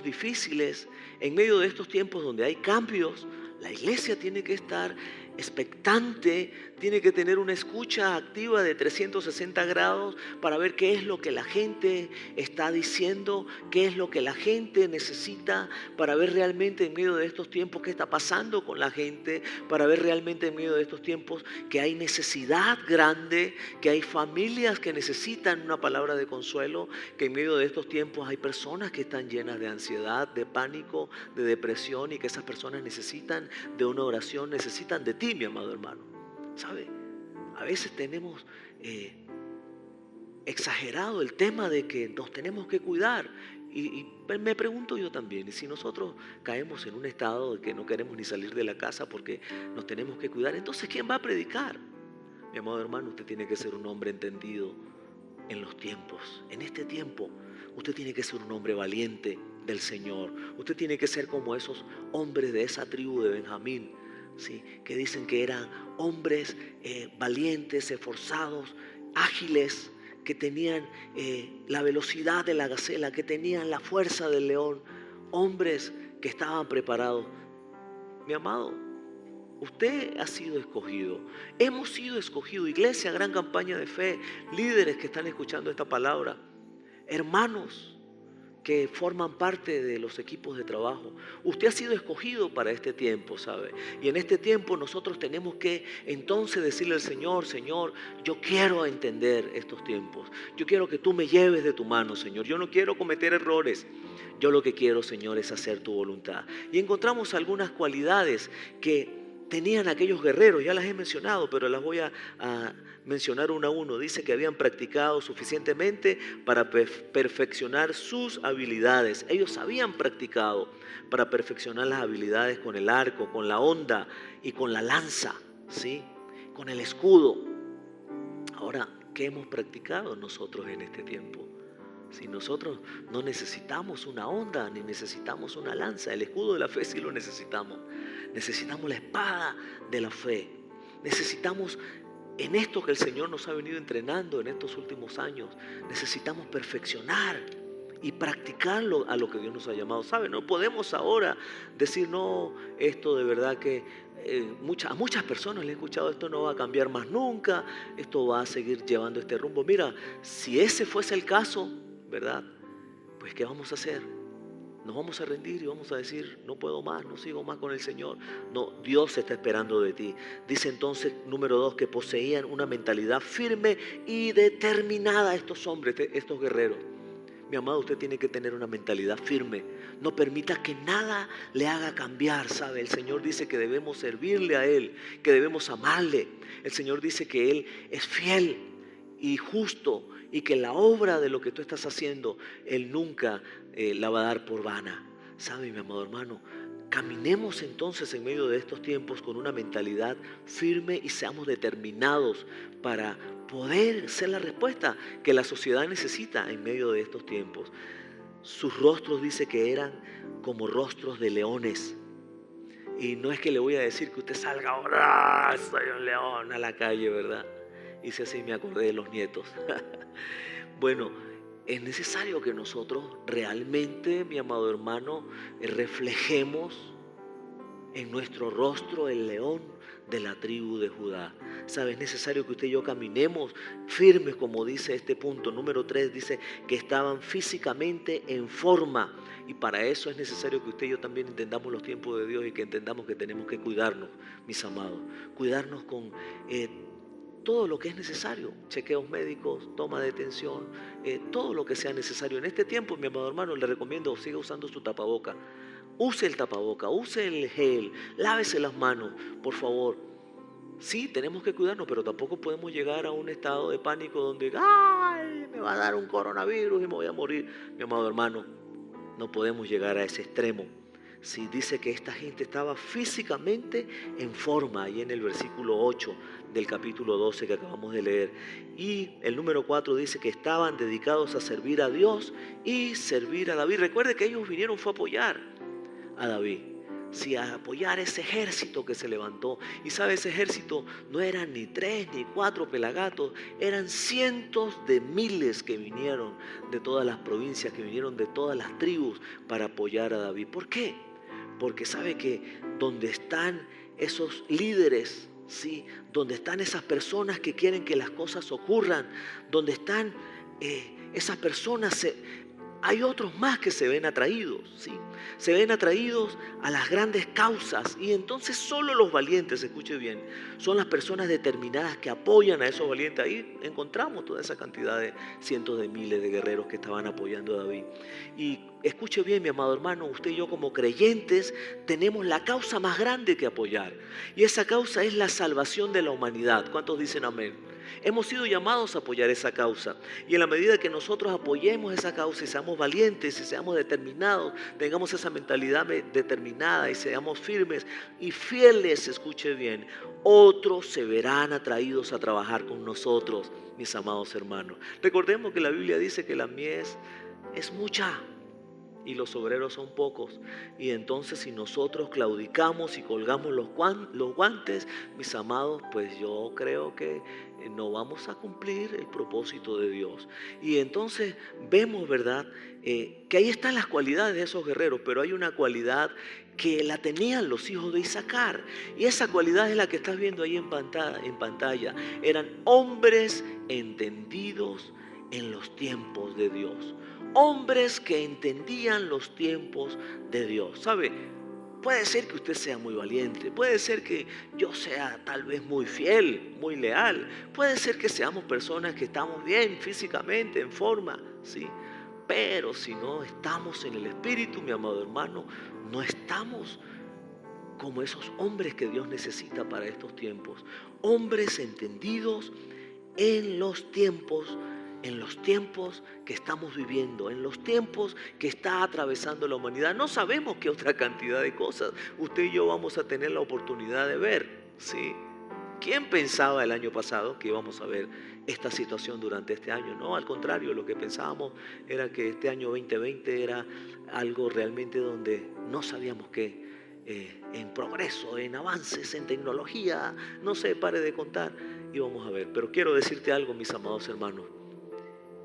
difíciles, en medio de estos tiempos donde hay cambios, la iglesia tiene que estar expectante, tiene que tener una escucha activa de 360 grados para ver qué es lo que la gente está diciendo, qué es lo que la gente necesita, para ver realmente en medio de estos tiempos qué está pasando con la gente, para ver realmente en medio de estos tiempos que hay necesidad grande, que hay familias que necesitan una palabra de consuelo, que en medio de estos tiempos hay personas que están llenas de ansiedad, de pánico, de depresión, y que esas personas necesitan de una oración, necesitan de ti, mi amado hermano. ¿Sabe? A veces tenemos exagerado el tema de que nos tenemos que cuidar. Y me pregunto yo también, y si nosotros caemos en un estado de que no queremos ni salir de la casa porque nos tenemos que cuidar, entonces ¿quién va a predicar? Mi amado hermano, usted tiene que ser un hombre entendido en los tiempos, en este tiempo. Usted tiene que ser un hombre valiente del Señor. Usted tiene que ser como esos hombres de esa tribu de Benjamín, ¿sí? Que dicen que eran hombres valientes, esforzados, ágiles, que tenían la velocidad de la gacela, que tenían la fuerza del león. Hombres que estaban preparados. Mi amado, usted ha sido escogido. Hemos sido escogidos. Iglesia, gran campaña de fe. Líderes que están escuchando esta palabra. Hermanos que forman parte de los equipos de trabajo. Usted ha sido escogido para este tiempo, ¿sabe? Y en este tiempo nosotros tenemos que entonces decirle al Señor: Señor, yo quiero entender estos tiempos. Yo quiero que tú me lleves de tu mano, Señor. Yo no quiero cometer errores. Yo lo que quiero, Señor, es hacer tu voluntad. Y encontramos algunas cualidades que tenían aquellos guerreros. Ya las he mencionado, pero las voy a mencionar uno a uno. Dice que habían practicado suficientemente para perfeccionar sus habilidades. Ellos habían practicado para perfeccionar las habilidades con el arco, con la honda y con la lanza, ¿sí? Con el escudo. Ahora, ¿qué hemos practicado nosotros en este tiempo? Si nosotros no necesitamos una honda ni necesitamos una lanza, el escudo de la fe sí lo necesitamos. Necesitamos la espada de la fe. Necesitamos, en esto que el Señor nos ha venido entrenando en estos últimos años, necesitamos perfeccionar y practicarlo a lo que Dios nos ha llamado. ¿Sabe? No podemos ahora decir: no, esto de verdad que a muchas personas le he escuchado: esto no va a cambiar más nunca, esto va a seguir llevando este rumbo. Mira, si ese fuese el caso, ¿verdad? Pues ¿qué vamos a hacer? Nos vamos a rendir y vamos a decir: no puedo más, no sigo más con el Señor. No, Dios está esperando de ti. Dice entonces, número 2, que poseían una mentalidad firme y determinada estos hombres, estos guerreros. Mi amado, usted tiene que tener una mentalidad firme. No permita que nada le haga cambiar, ¿sabe? El Señor dice que debemos servirle a Él, que debemos amarle. El Señor dice que Él es fiel y justo, y que la obra de lo que tú estás haciendo, Él nunca la va a dar por vana. ¿Sabe, mi amado hermano? Caminemos entonces en medio de estos tiempos con una mentalidad firme y seamos determinados para poder ser la respuesta que la sociedad necesita en medio de estos tiempos. Sus rostros, dice que eran como rostros de leones. Y no es que le voy a decir que usted salga ahora, soy un león, a la calle, ¿verdad? Y si así me acordé de los nietos. Bueno, es necesario que nosotros realmente, mi amado hermano, reflejemos en nuestro rostro el león de la tribu de Judá. ¿Sabe? Es necesario que usted y yo caminemos firmes, como dice este punto. Número 3 dice que estaban físicamente en forma. Y para eso es necesario que usted y yo también entendamos los tiempos de Dios y que entendamos que tenemos que cuidarnos, mis amados. Cuidarnos con todo lo que es necesario, chequeos médicos, toma de tensión, todo lo que sea necesario. En este tiempo, mi amado hermano, le recomiendo siga usando su tapaboca. Use el tapaboca, use el gel, lávese las manos, por favor. Sí, tenemos que cuidarnos, pero tampoco podemos llegar a un estado de pánico donde ¡ay! Me va a dar un coronavirus y me voy a morir. Mi amado hermano, no podemos llegar a ese extremo. Sí, dice que esta gente estaba físicamente en forma, ahí en el versículo 8 del capítulo 12 que acabamos de leer. Y el número 4 dice que estaban dedicados a servir a Dios y servir a David. Recuerde que ellos vinieron fue a apoyar a David, sí, a apoyar ese ejército que se levantó. Y sabe, ese ejército no eran ni 3 ni 4 pelagatos, eran cientos de miles que vinieron de todas las provincias, que vinieron de todas las tribus para apoyar a David. ¿Por qué? Porque sabe que donde están esos líderes, ¿sí? Donde están esas personas que quieren que las cosas ocurran, donde están esas personas, hay otros más que se ven atraídos, ¿sí? Se ven atraídos a las grandes causas, y entonces solo los valientes, escuche bien, son las personas determinadas que apoyan a esos valientes. Ahí encontramos toda esa cantidad de cientos de miles de guerreros que estaban apoyando a David. Y escuche bien, mi amado hermano, usted y yo como creyentes tenemos la causa más grande que apoyar, y esa causa es la salvación de la humanidad. ¿Cuántos dicen amén? Hemos sido llamados a apoyar esa causa, y en la medida que nosotros apoyemos esa causa y seamos valientes y seamos determinados, tengamos esa mentalidad determinada y seamos firmes y fieles, escuche bien, otros se verán atraídos a trabajar con nosotros, mis amados hermanos. Recordemos que la Biblia dice que la mies es mucha y los obreros son pocos. Y entonces si nosotros claudicamos y colgamos los guantes, mis amados, pues yo creo que no vamos a cumplir el propósito de Dios. Y entonces vemos, ¿verdad? Que ahí están las cualidades de esos guerreros, pero hay una cualidad que la tenían los hijos de Isaacar. Y esa cualidad es la que estás viendo ahí en pantalla. Eran hombres entendidos en los tiempos de Dios. Hombres que entendían los tiempos de Dios. ¿Sabe? Puede ser que usted sea muy valiente, puede ser que yo sea tal vez muy fiel, muy leal, puede ser que seamos personas que estamos bien físicamente, en forma, ¿sí? Pero si no estamos en el Espíritu, mi amado hermano, no estamos como esos hombres que Dios necesita para estos tiempos. Hombres entendidos en los tiempos que estamos viviendo, en los tiempos que está atravesando la humanidad. No sabemos qué otra cantidad de cosas usted y yo vamos a tener la oportunidad de ver, ¿sí? ¿Quién pensaba el año pasado que íbamos a ver esta situación durante este año? No, al contrario, lo que pensábamos era que este año 2020 era algo realmente donde no sabíamos qué, en progreso, en avances, en tecnología, no sé, pare de contar, íbamos a ver. Pero quiero decirte algo, mis amados hermanos.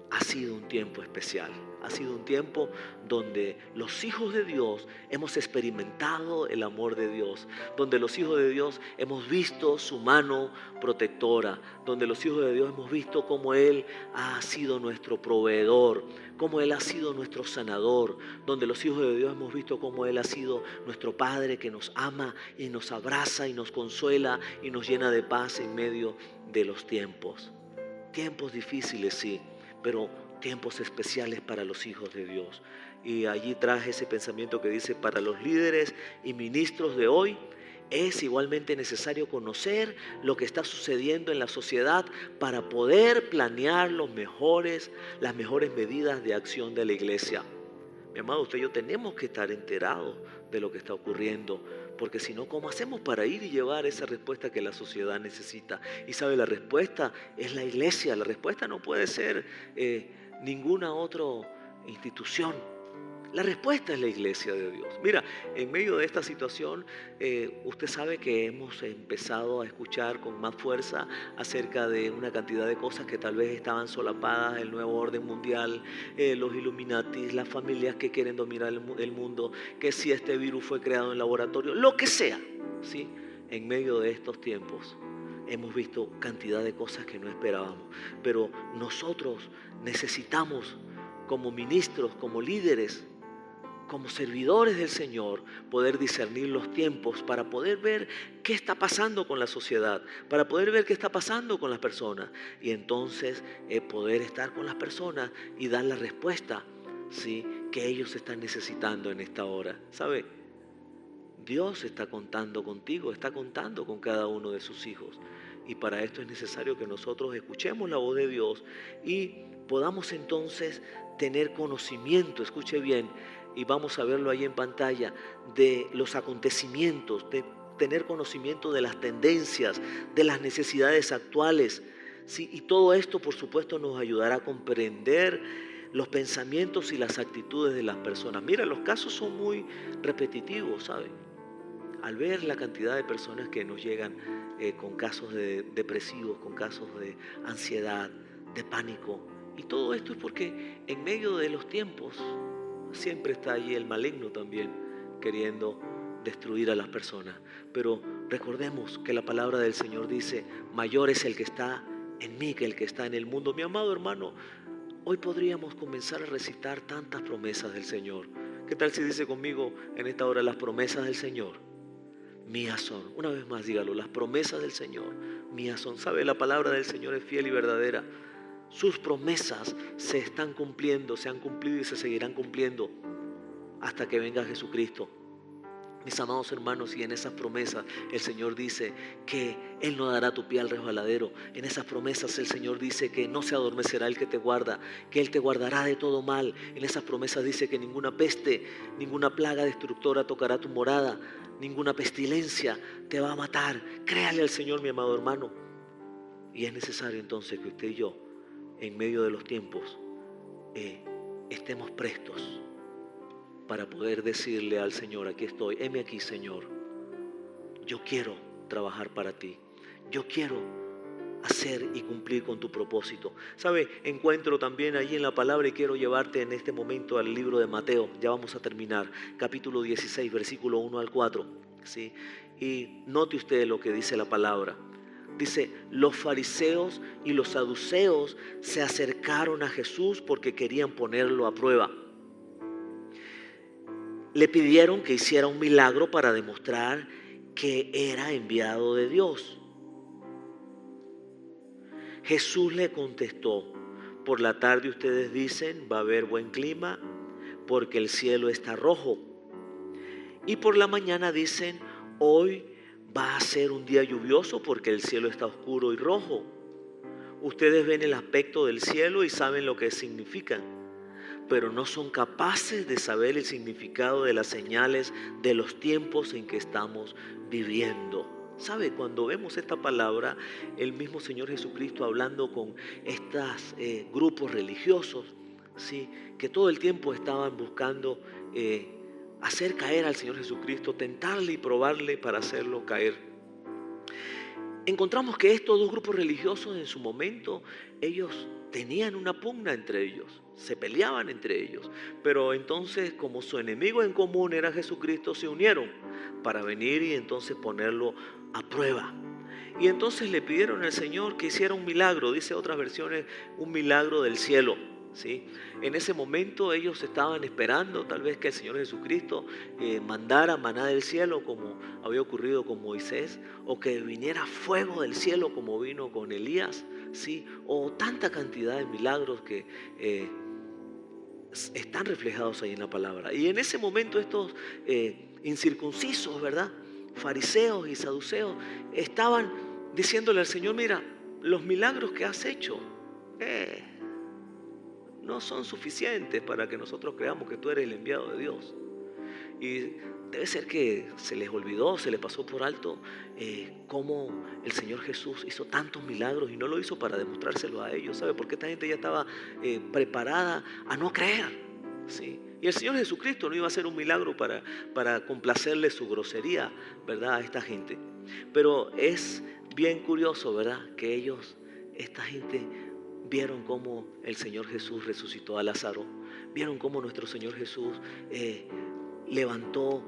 Ha sido un tiempo especial, ha sido un tiempo donde los hijos de Dios hemos experimentado el amor de Dios, donde los hijos de Dios hemos visto su mano protectora, donde los hijos de Dios hemos visto cómo Él ha sido nuestro proveedor, cómo Él ha sido nuestro sanador, donde los hijos de Dios hemos visto cómo Él ha sido nuestro Padre que nos ama y nos abraza y nos consuela y nos llena de paz en medio de los tiempos. Tiempos difíciles, sí, pero tiempos especiales para los hijos de Dios. Y allí traje ese pensamiento que dice: para los líderes y ministros de hoy es igualmente necesario conocer lo que está sucediendo en la sociedad para poder planear las mejores medidas de acción de la iglesia. Mi amado, usted y yo tenemos que estar enterados de lo que está ocurriendo, porque si no, ¿cómo hacemos para ir y llevar esa respuesta que la sociedad necesita? Y sabe, la respuesta es la iglesia, la respuesta no puede ser ninguna otra institución. La respuesta es la iglesia de Dios. Mira, en medio de esta situación, usted sabe que hemos empezado a escuchar con más fuerza acerca de una cantidad de cosas que tal vez estaban solapadas: el nuevo orden mundial, los Illuminati, las familias que quieren dominar el mundo, que si este virus fue creado en laboratorio, lo que sea, ¿sí? En medio de estos tiempos hemos visto cantidad de cosas que no esperábamos, pero nosotros necesitamos, como ministros, como líderes, como servidores del Señor, poder discernir los tiempos para poder ver qué está pasando con la sociedad, para poder ver qué está pasando con las personas, y entonces poder estar con las personas y dar la respuesta, ¿sí?, que ellos están necesitando en esta hora. ¿Sabe? Dios está contando contigo, está contando con cada uno de sus hijos, y para esto es necesario que nosotros escuchemos la voz de Dios y podamos entonces tener conocimiento, escuche bien, y vamos a verlo ahí en pantalla, de los acontecimientos, de tener conocimiento de las tendencias, de las necesidades actuales, ¿sí? Y todo esto, por supuesto, nos ayudará a comprender los pensamientos y las actitudes de las personas. Mira, los casos son muy repetitivos, ¿saben? Al ver la cantidad de personas que nos llegan con casos depresivos, con casos de ansiedad, de pánico, y todo esto es porque en medio de los tiempos siempre está allí el maligno también queriendo destruir a las personas. Pero recordemos que la palabra del Señor dice: mayor es el que está en mí que el que está en el mundo. Mi amado hermano, hoy podríamos comenzar a recitar tantas promesas del Señor. ¿Qué tal si dice conmigo en esta hora: las promesas del Señor mías son? Una vez más dígalo: las promesas del Señor mías son. ¿Sabe? La palabra del Señor es fiel y verdadera. Sus promesas se están cumpliendo, se han cumplido y se seguirán cumpliendo hasta que venga Jesucristo. Mis amados hermanos, y en esas promesas el Señor dice que Él no dará tu pie al resbaladero. En esas promesas el Señor dice que no se adormecerá el que te guarda, que Él te guardará de todo mal. En esas promesas dice que ninguna peste, ninguna plaga destructora tocará tu morada, ninguna pestilencia te va a matar. Créale al Señor, mi amado hermano. Y es necesario entonces que usted y yo, en medio de los tiempos, estemos prestos para poder decirle al Señor: aquí estoy, heme aquí, Señor. Yo quiero trabajar para ti. Yo quiero hacer y cumplir con tu propósito. ¿Sabe? Encuentro también ahí en la palabra, y quiero llevarte en este momento al libro de Mateo. Ya vamos a terminar. Capítulo 16, versículo 1 al 4. ¿Sí? Y note usted lo que dice la palabra. Dice: los fariseos y los saduceos se acercaron a Jesús porque querían ponerlo a prueba. Le pidieron que hiciera un milagro para demostrar que era enviado de Dios. Jesús le contestó: por la tarde ustedes dicen va a haber buen clima porque el cielo está rojo. Y por la mañana dicen hoy va a ser un día lluvioso porque el cielo está oscuro y rojo. Ustedes ven el aspecto del cielo y saben lo que significan, pero no son capaces de saber el significado de las señales de los tiempos en que estamos viviendo. ¿Sabe? Cuando vemos esta palabra, el mismo Señor Jesucristo hablando con estos grupos religiosos, ¿sí?, que todo el tiempo estaban buscando hacer caer al Señor Jesucristo, tentarle y probarle para hacerlo caer. Encontramos que estos dos grupos religiosos en su momento, ellos tenían una pugna entre ellos, se peleaban entre ellos, pero entonces, como su enemigo en común era Jesucristo, se unieron para venir y entonces ponerlo a prueba. Y entonces le pidieron al Señor que hiciera un milagro, dice otras versiones, un milagro del cielo, ¿sí? En ese momento ellos estaban esperando tal vez que el Señor Jesucristo mandara maná del cielo, como había ocurrido con Moisés, o que viniera fuego del cielo como vino con Elías, ¿sí?, o tanta cantidad de milagros que están reflejados ahí en la palabra. Y en ese momento estos incircuncisos, ¿verdad?, fariseos y saduceos, estaban diciéndole al Señor: mira, los milagros que has hecho no son suficientes para que nosotros creamos que tú eres el enviado de Dios. Y debe ser que se les olvidó, se les pasó por alto cómo el Señor Jesús hizo tantos milagros, y no lo hizo para demostrárselo a ellos, ¿sabe? Porque esta gente ya estaba preparada a no creer, ¿sí? Y el Señor Jesucristo no iba a hacer un milagro para complacerle su grosería, ¿verdad?, a esta gente. Pero es bien curioso, ¿verdad?, que esta gente, vieron cómo el Señor Jesús resucitó a Lázaro, vieron cómo nuestro Señor Jesús levantó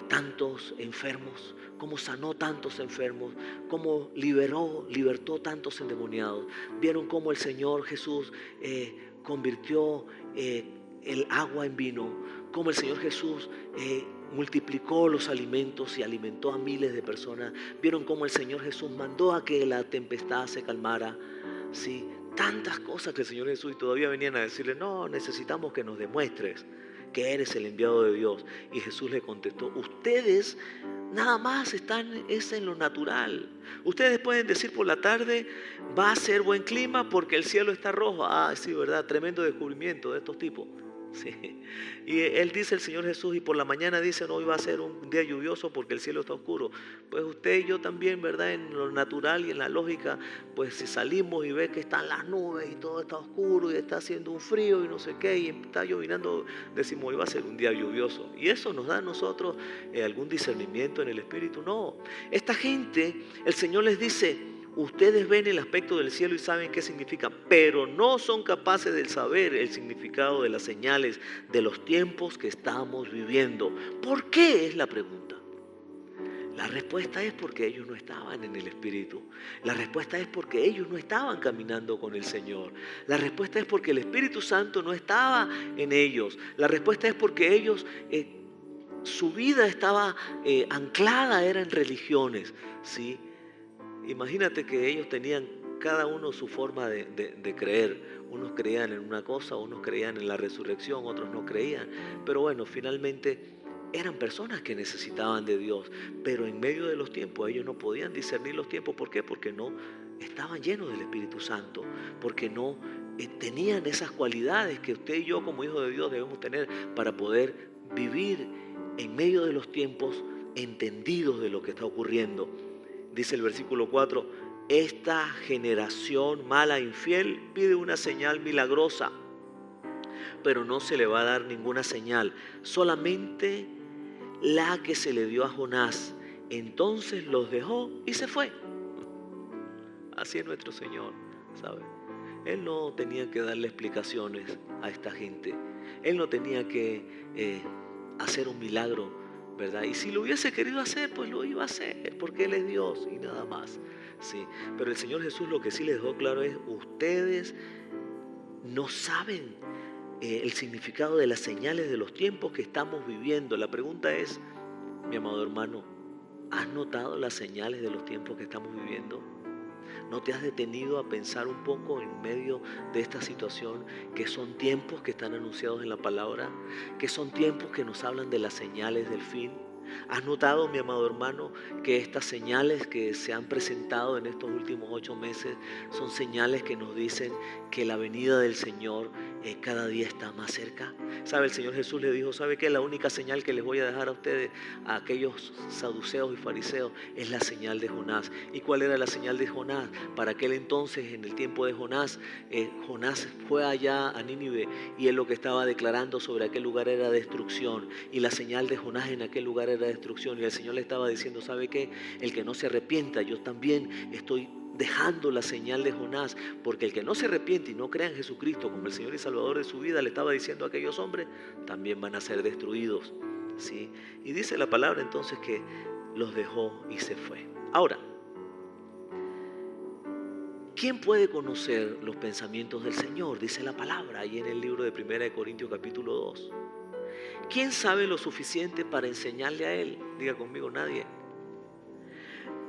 tantos enfermos, cómo sanó tantos enfermos, cómo libertó tantos endemoniados. Vieron cómo el Señor Jesús convirtió el agua en vino, cómo el Señor Jesús multiplicó los alimentos y alimentó a miles de personas. Vieron cómo el Señor Jesús mandó a que la tempestad se calmara, ¿sí? Tantas cosas que el Señor Jesús, y todavía venían a decirle: no, necesitamos que nos demuestres que eres el enviado de Dios. Y Jesús le contestó: ustedes nada más están en lo natural. Ustedes pueden decir por la tarde va a ser buen clima porque el cielo está rojo. Ah, sí, ¿verdad? Tremendo descubrimiento de estos tipos. Sí. Y él dice, el Señor Jesús, y por la mañana dice: no, hoy va a ser un día lluvioso porque el cielo está oscuro. Pues usted y yo también, ¿verdad?, en lo natural y en la lógica, pues si salimos y ve que están las nubes y todo está oscuro y está haciendo un frío y no sé qué y está llovinando, decimos: hoy va a ser un día lluvioso. Y eso nos da a nosotros algún discernimiento en el espíritu. No, esta gente, el Señor les dice: ustedes ven el aspecto del cielo y saben qué significa, pero no son capaces de saber el significado de las señales de los tiempos que estamos viviendo. ¿Por qué? Es la pregunta. La respuesta es porque ellos no estaban en el Espíritu. La respuesta es porque ellos no estaban caminando con el Señor. La respuesta es porque el Espíritu Santo no estaba en ellos. La respuesta es porque ellos, su vida estaba anclada, era en religiones, ¿sí? Imagínate que ellos tenían cada uno su forma de creer. Unos creían en una cosa, unos creían en la resurrección, otros no creían. Pero bueno, finalmente eran personas que necesitaban de Dios. Pero en medio de los tiempos ellos no podían discernir los tiempos. ¿Por qué? Porque no estaban llenos del Espíritu Santo. Porque no tenían esas cualidades que usted y yo como hijos de Dios debemos tener para poder vivir en medio de los tiempos entendidos de lo que está ocurriendo. Dice el versículo 4, esta generación mala e infiel pide una señal milagrosa, pero no se le va a dar ninguna señal, solamente la que se le dio a Jonás. Entonces los dejó y se fue. Así es nuestro Señor, ¿sabe? Él no tenía que darle explicaciones a esta gente. Él no tenía que hacer un milagro, ¿verdad? Y si lo hubiese querido hacer, pues lo iba a hacer, porque Él es Dios y nada más. Sí. Pero el Señor Jesús lo que sí les dejó claro es: ustedes no saben el significado de las señales de los tiempos que estamos viviendo. La pregunta es, mi amado hermano, ¿has notado las señales de los tiempos que estamos viviendo? ¿No te has detenido a pensar un poco en medio de esta situación que son tiempos que están anunciados en la palabra? Que son tiempos que nos hablan de las señales del fin. ¿Has notado, mi amado hermano, que estas señales que se han presentado en estos últimos 8 meses son señales que nos dicen que la venida del Señor cada día está más cerca? ¿Sabe? El Señor Jesús le dijo: ¿sabe qué? La única señal que les voy a dejar a ustedes, a aquellos saduceos y fariseos, es la señal de Jonás. ¿Y cuál era la señal de Jonás? Para aquel entonces, en el tiempo de Jonás, Jonás fue allá a Nínive y él lo que estaba declarando sobre aquel lugar era destrucción. Y la señal de Jonás en aquel lugar era destrucción. Y el Señor le estaba diciendo: ¿sabe qué? El que no se arrepienta, yo también estoy dejando la señal de Jonás, porque el que no se arrepiente y no crea en Jesucristo como el Señor y Salvador de su vida, le estaba diciendo a aquellos hombres, también van a ser destruidos, ¿sí? Y dice la palabra entonces que los dejó y se fue. Ahora, ¿quién puede conocer los pensamientos del Señor? Dice la palabra ahí en el libro de 1 Corintios capítulo 2. ¿Quién sabe lo suficiente para enseñarle a Él? Diga conmigo: nadie.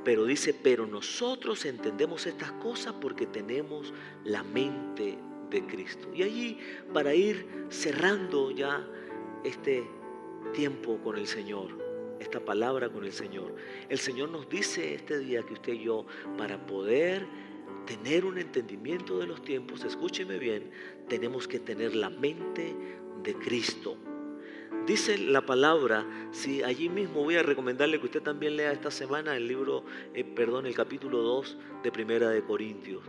Pero dice: pero nosotros entendemos estas cosas porque tenemos la mente de Cristo. Y allí, para ir cerrando ya este tiempo con el Señor, esta palabra con el Señor nos dice este día que usted y yo, para poder tener un entendimiento de los tiempos, escúcheme bien, tenemos que tener la mente de Cristo. Dice la palabra, si allí mismo voy a recomendarle que usted también lea esta semana el libro, el capítulo 2 de 1 Corintios.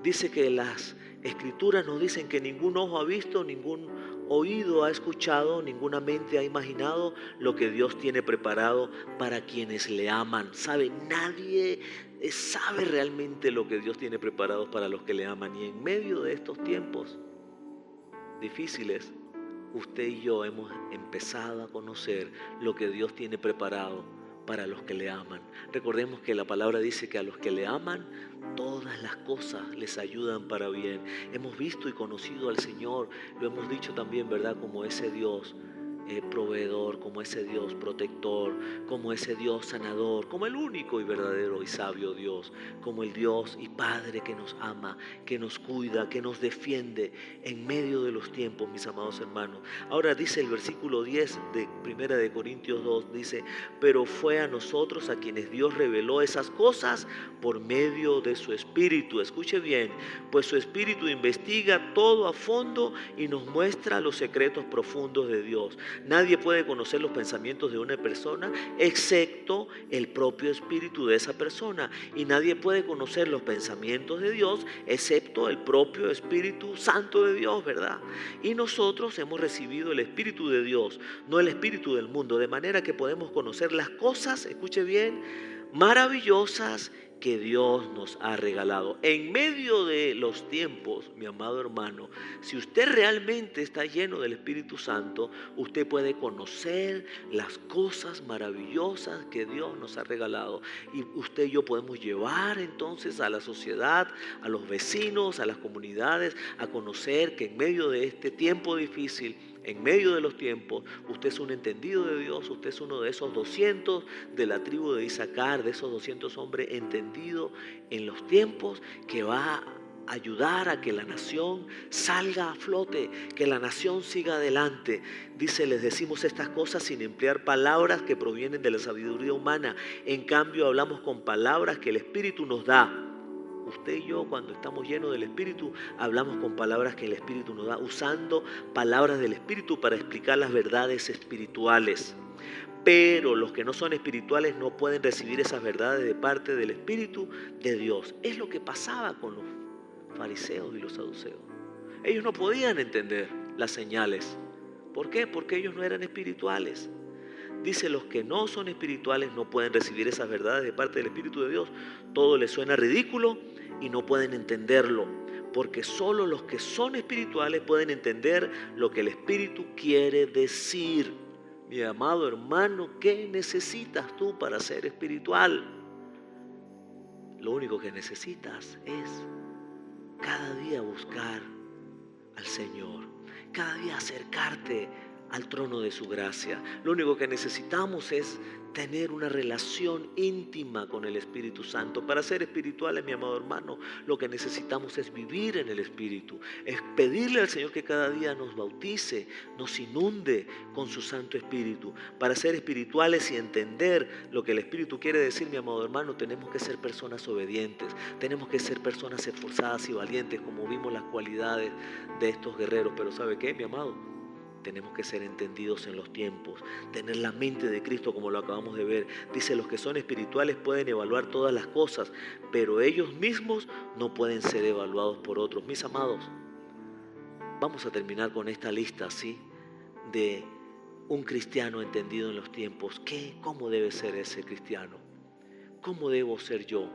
Dice que las escrituras nos dicen que ningún ojo ha visto, ningún oído ha escuchado, ninguna mente ha imaginado lo que Dios tiene preparado para quienes le aman. ¿Sabe? Nadie sabe realmente lo que Dios tiene preparado para los que le aman. Y en medio de estos tiempos difíciles, usted y yo hemos empezado a conocer lo que Dios tiene preparado para los que le aman. Recordemos que la palabra dice que a los que le aman, todas las cosas les ayudan para bien. Hemos visto y conocido al Señor, lo hemos dicho también, ¿verdad? Como ese Dios proveedor, como ese Dios protector, como ese Dios sanador, como el único y verdadero y sabio Dios, como el Dios y Padre que nos ama, que nos cuida, que nos defiende en medio de los tiempos, mis amados hermanos. Ahora dice el versículo 10 de 1 Corintios 2, dice: pero fue a nosotros a quienes Dios reveló esas cosas por medio de su Espíritu. Escuche bien, pues su Espíritu investiga todo a fondo y nos muestra los secretos profundos de Dios. Nadie puede conocer los pensamientos de una persona excepto el propio espíritu de esa persona. Y nadie puede conocer los pensamientos de Dios excepto el propio Espíritu Santo de Dios, ¿verdad? Y nosotros hemos recibido el Espíritu de Dios, no el espíritu del mundo, de manera que podemos conocer las cosas, escuche bien, maravillosas que Dios nos ha regalado. En medio de los tiempos, mi amado hermano, si usted realmente está lleno del Espíritu Santo, usted puede conocer las cosas maravillosas que Dios nos ha regalado. Y usted y yo podemos llevar entonces a la sociedad, a los vecinos, a las comunidades, a conocer que en medio de este tiempo difícil, en medio de los tiempos, usted es un entendido de Dios, usted es uno de esos 200 de la tribu de Isaacar, de esos 200 hombres entendidos en los tiempos, que va a ayudar a que la nación salga a flote, que la nación siga adelante. Dice: les decimos estas cosas sin emplear palabras que provienen de la sabiduría humana. En cambio, hablamos con palabras que el Espíritu nos da. Usted y yo, cuando estamos llenos del Espíritu, hablamos con palabras que el Espíritu nos da, usando palabras del Espíritu para explicar las verdades espirituales. Pero los que no son espirituales no pueden recibir esas verdades de parte del Espíritu de Dios. Es lo que pasaba con los fariseos y los saduceos. Ellos no podían entender. las señales. ¿Por qué? Porque ellos no eran espirituales. Dice, los que no son espirituales no pueden recibir esas verdades de parte del Espíritu de Dios. Todo les suena ridículo y no pueden entenderlo, porque solo los que son espirituales pueden entender lo que el Espíritu quiere decir. Mi amado hermano, ¿qué necesitas tú para ser espiritual? Lo único que necesitas es cada día buscar al Señor, cada día acercarte al trono de su gracia. Lo único que necesitamos es tener una relación íntima con el Espíritu Santo. Para ser espirituales, mi amado hermano, lo que necesitamos es vivir en el Espíritu, es pedirle al Señor que cada día nos bautice, nos inunde con su Santo Espíritu. Para ser espirituales y entender lo que el Espíritu quiere decir, mi amado hermano, tenemos que ser personas obedientes, tenemos que ser personas esforzadas y valientes, como vimos las cualidades de estos guerreros. Pero ¿sabe qué, mi amado? Tenemos que ser entendidos en los tiempos, tener la mente de Cristo, como lo acabamos de ver. Dice, los que son espirituales pueden evaluar todas las cosas, pero ellos mismos no pueden ser evaluados por otros. Mis amados, vamos a terminar con esta lista, ¿sí?, de un cristiano entendido en los tiempos. ¿Cómo debe ser ese cristiano? ¿Cómo debo ser yo?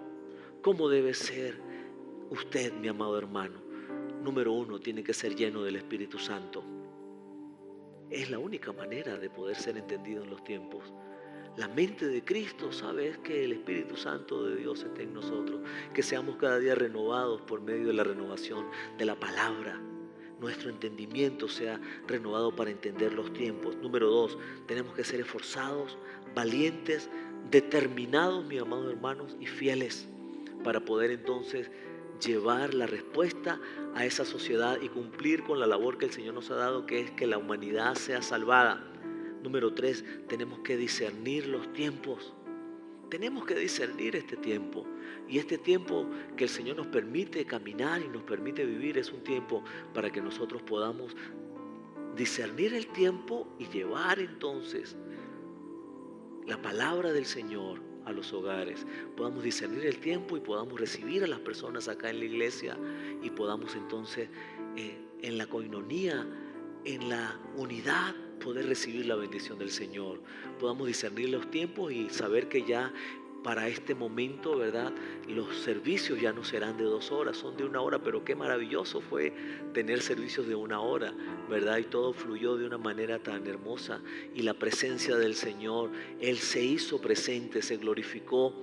¿Cómo debe ser usted, mi amado hermano? Número 1, tiene que ser lleno del Espíritu Santo. Es la única manera de poder ser entendido en los tiempos. La mente de Cristo, ¿sabes? Que el Espíritu Santo de Dios esté en nosotros. Que seamos cada día renovados por medio de la renovación de la palabra. Nuestro entendimiento sea renovado para entender los tiempos. Número 2, tenemos que ser esforzados, valientes, determinados, mis amados hermanos, y fieles para poder entonces llevar la respuesta a esa sociedad y cumplir con la labor que el Señor nos ha dado, que es que la humanidad sea salvada. Número 3, tenemos que discernir los tiempos. Tenemos que discernir este tiempo. Y este tiempo que el Señor nos permite caminar y nos permite vivir es un tiempo para que nosotros podamos discernir el tiempo y llevar entonces la palabra del Señor a los hogares, podamos discernir el tiempo y podamos recibir a las personas acá en la iglesia y podamos entonces en la coinonía, en la unidad, poder recibir la bendición del Señor. Podamos discernir los tiempos y saber que ya para este momento, ¿verdad?, los servicios ya no serán de 2 horas, son de 1 hora, pero qué maravilloso fue tener servicios de 1 hora, ¿verdad? Y todo fluyó de una manera tan hermosa y la presencia del Señor, Él se hizo presente, se glorificó,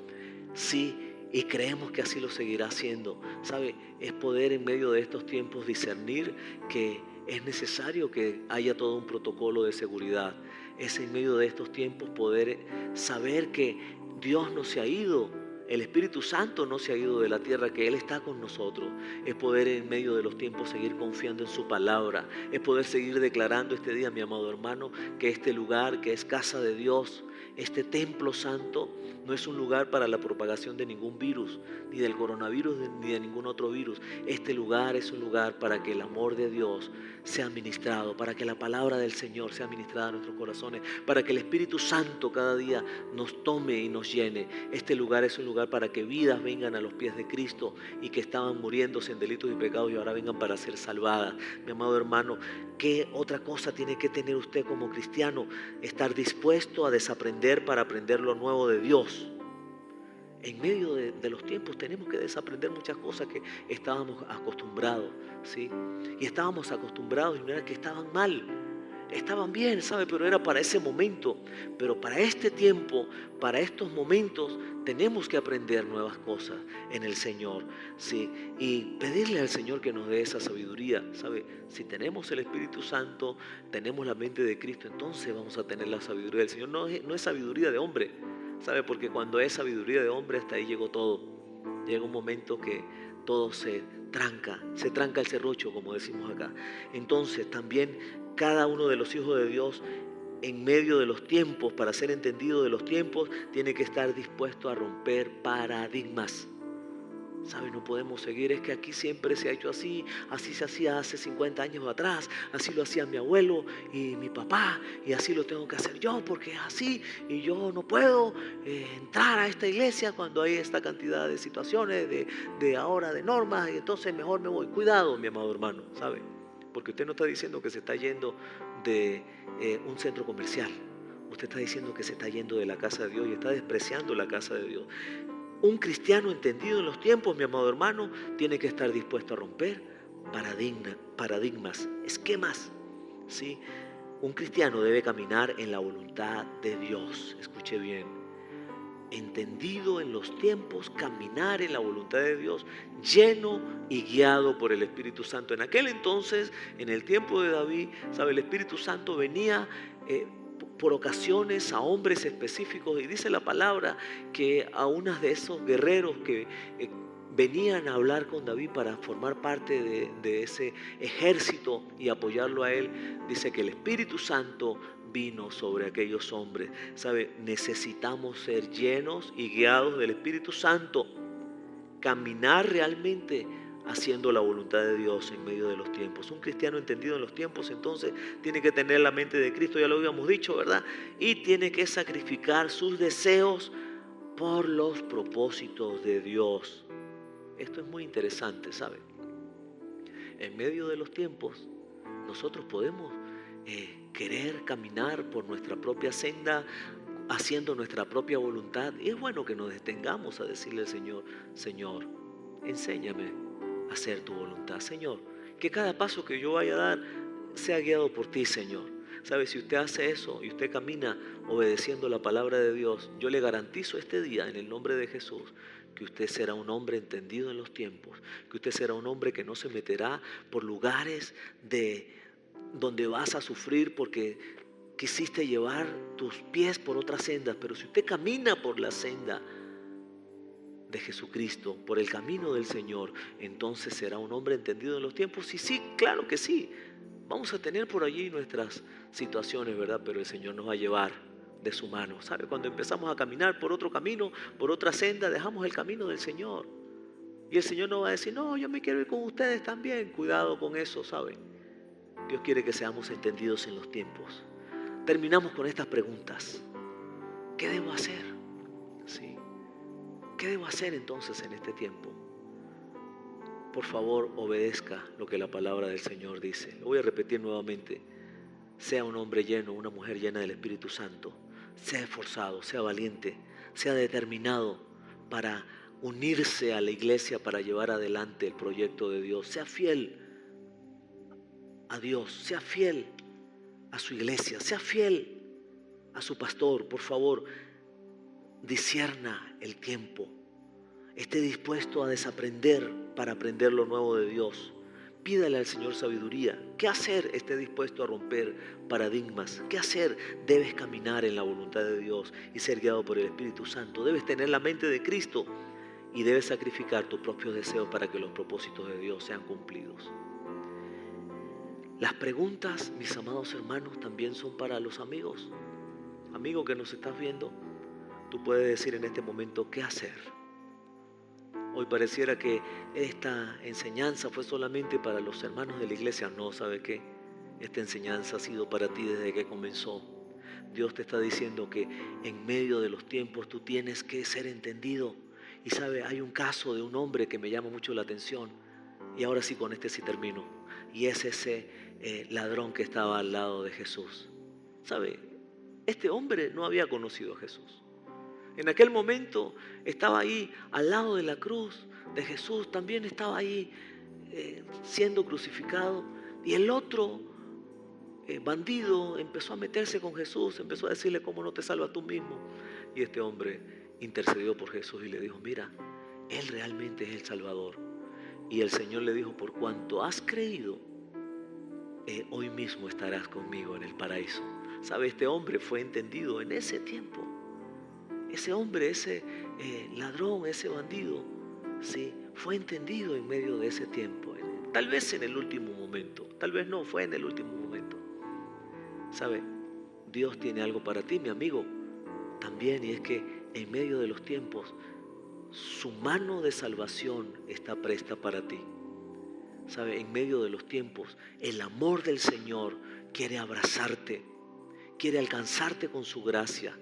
sí, y creemos que así lo seguirá haciendo. ¿Sabe? Es poder en medio de estos tiempos discernir que es necesario que haya todo un protocolo de seguridad. Es en medio de estos tiempos poder saber que Dios no se ha ido, el Espíritu Santo no se ha ido de la tierra, que Él está con nosotros. Es poder en medio de los tiempos seguir confiando en su palabra. Es poder seguir declarando este día, mi amado hermano, que este lugar que es casa de Dios, este templo santo, no es un lugar para la propagación de ningún virus, ni del coronavirus, ni de ningún otro virus. Este lugar es un lugar para que el amor de Dios sea ministrado, para que la palabra del Señor sea ministrada a nuestros corazones, para que el Espíritu Santo cada día nos tome y nos llene. Este lugar es un lugar para que vidas vengan a los pies de Cristo y que estaban muriéndose en delitos y pecados y ahora vengan para ser salvadas. Mi amado hermano, ¿qué otra cosa tiene que tener usted como cristiano? Estar dispuesto a desaprender para aprender lo nuevo de Dios. En medio de los tiempos tenemos que desaprender muchas cosas que estábamos acostumbrados, ¿sí? Y estábamos acostumbrados y no era que estaban mal, estaban bien, ¿sabe? Pero era para ese momento. Pero para este tiempo, para estos momentos, tenemos que aprender nuevas cosas en el Señor, ¿sí? Y pedirle al Señor que nos dé esa sabiduría, ¿sabe? Si tenemos el Espíritu Santo, tenemos la mente de Cristo, entonces vamos a tener la sabiduría del Señor. No es sabiduría de hombre, ¿sabe? Porque cuando es sabiduría de hombre, hasta ahí llegó todo. Llega un momento que todo se tranca el serrucho, como decimos acá. Entonces también cada uno de los hijos de Dios, en medio de los tiempos, para ser entendido de los tiempos, tiene que estar dispuesto a romper paradigmas. ¿Sabe? No podemos seguir, es que aquí siempre se ha hecho así se hacía hace 50 años atrás, así lo hacía mi abuelo y mi papá, y así lo tengo que hacer yo porque es así, y yo no puedo entrar a esta iglesia cuando hay esta cantidad de situaciones, de ahora, de normas, y entonces mejor me voy. Cuidado, mi amado hermano, ¿sabe? porque usted no está diciendo que se está yendo de un centro comercial. Usted está diciendo que se está yendo de la casa de Dios y está despreciando la casa de Dios. Un cristiano entendido en los tiempos, mi amado hermano, tiene que estar dispuesto a romper paradigmas, esquemas, ¿sí? Un cristiano debe caminar en la voluntad de Dios. Escuche bien. Entendido en los tiempos, caminar en la voluntad de Dios, lleno y guiado por el Espíritu Santo. En aquel entonces, en el tiempo de David, ¿sabe? El Espíritu Santo venía por ocasiones a hombres específicos, y dice la palabra que a unos de esos guerreros que venían a hablar con David para formar parte de ese ejército y apoyarlo a él, dice que el Espíritu Santo vino sobre aquellos hombres. ¿Sabe? Necesitamos ser llenos y guiados del Espíritu Santo, caminar realmente haciendo la voluntad de Dios en medio de los tiempos. Un cristiano entendido en los tiempos, entonces, tiene que tener la mente de Cristo, ya lo habíamos dicho, ¿verdad? Y tiene que sacrificar sus deseos por los propósitos de Dios. Esto es muy interesante, ¿sabe? En medio de los tiempos, nosotros podemos querer caminar por nuestra propia senda, haciendo nuestra propia voluntad. Y es bueno que nos detengamos a decirle al Señor: Señor, enséñame a hacer tu voluntad. Señor, que cada paso que yo vaya a dar sea guiado por ti, Señor. ¿Sabe? Si usted hace eso y usted camina obedeciendo la palabra de Dios, yo le garantizo este día, en el nombre de Jesús, que usted será un hombre entendido en los tiempos, que usted será un hombre que no se meterá por lugares donde vas a sufrir porque quisiste llevar tus pies por otras sendas. Pero si usted camina por la senda de Jesucristo, por el camino del Señor, entonces será un hombre entendido en los tiempos. Y sí, claro que sí, vamos a tener por allí nuestras situaciones, ¿verdad? Pero el Señor nos va a llevar de su mano. ¿Sabe? Cuando empezamos a caminar por otro camino, por otra senda, dejamos el camino del Señor. Y el Señor nos va a decir: no, yo me quiero ir con ustedes también. Cuidado con eso, ¿saben? Dios quiere que seamos entendidos en los tiempos. Terminamos con estas preguntas. ¿Qué debo hacer? ¿Sí? ¿Qué debo hacer entonces en este tiempo? Por favor, obedezca lo que la palabra del Señor dice. Lo voy a repetir nuevamente. Sea un hombre lleno, una mujer llena del Espíritu Santo. Sea esforzado, sea valiente, sea determinado para unirse a la iglesia para llevar adelante el proyecto de Dios. Sea fiel a Dios, sea fiel a su iglesia, sea fiel a su pastor. Por favor, discierna el tiempo. Esté dispuesto a desaprender para aprender lo nuevo de Dios. Pídale al Señor sabiduría. ¿Qué hacer? Esté dispuesto a romper paradigmas. ¿Qué hacer? Debes caminar en la voluntad de Dios y ser guiado por el Espíritu Santo. Debes tener la mente de Cristo y debes sacrificar tus propios deseos para que los propósitos de Dios sean cumplidos. Las preguntas, mis amados hermanos, también son para los amigos. Amigo que nos estás viendo, tú puedes decir en este momento: ¿qué hacer? Hoy pareciera que esta enseñanza fue solamente para los hermanos de la iglesia. No, ¿sabe qué? Esta enseñanza ha sido para ti desde que comenzó. Dios te está diciendo que en medio de los tiempos tú tienes que ser entendido. Y sabe, hay un caso de un hombre que me llama mucho la atención. Y ahora sí, con este sí termino. Y es ese ladrón que estaba al lado de Jesús. ¿Sabe? Este hombre no había conocido a Jesús. En aquel momento estaba ahí al lado de la cruz de Jesús. También estaba ahí siendo crucificado. Y el otro bandido empezó a meterse con Jesús. Empezó a decirle: ¿cómo no te salvas tú mismo? Y este hombre intercedió por Jesús y le dijo: mira, Él realmente es el Salvador. Y el Señor le dijo: por cuanto has creído, hoy mismo estarás conmigo en el paraíso. ¿Sabe? Este hombre fue entendido en ese tiempo. Ese hombre, ese ladrón, ese bandido, ¿sí? Fue entendido en medio de ese tiempo. Tal vez en el último momento, tal vez no, fue en el último momento. ¿Sabe? Dios tiene algo para ti, mi amigo, también, y es que en medio de los tiempos, su mano de salvación está presta para ti. ¿Sabe? En medio de los tiempos, el amor del Señor quiere abrazarte, quiere alcanzarte con su gracia,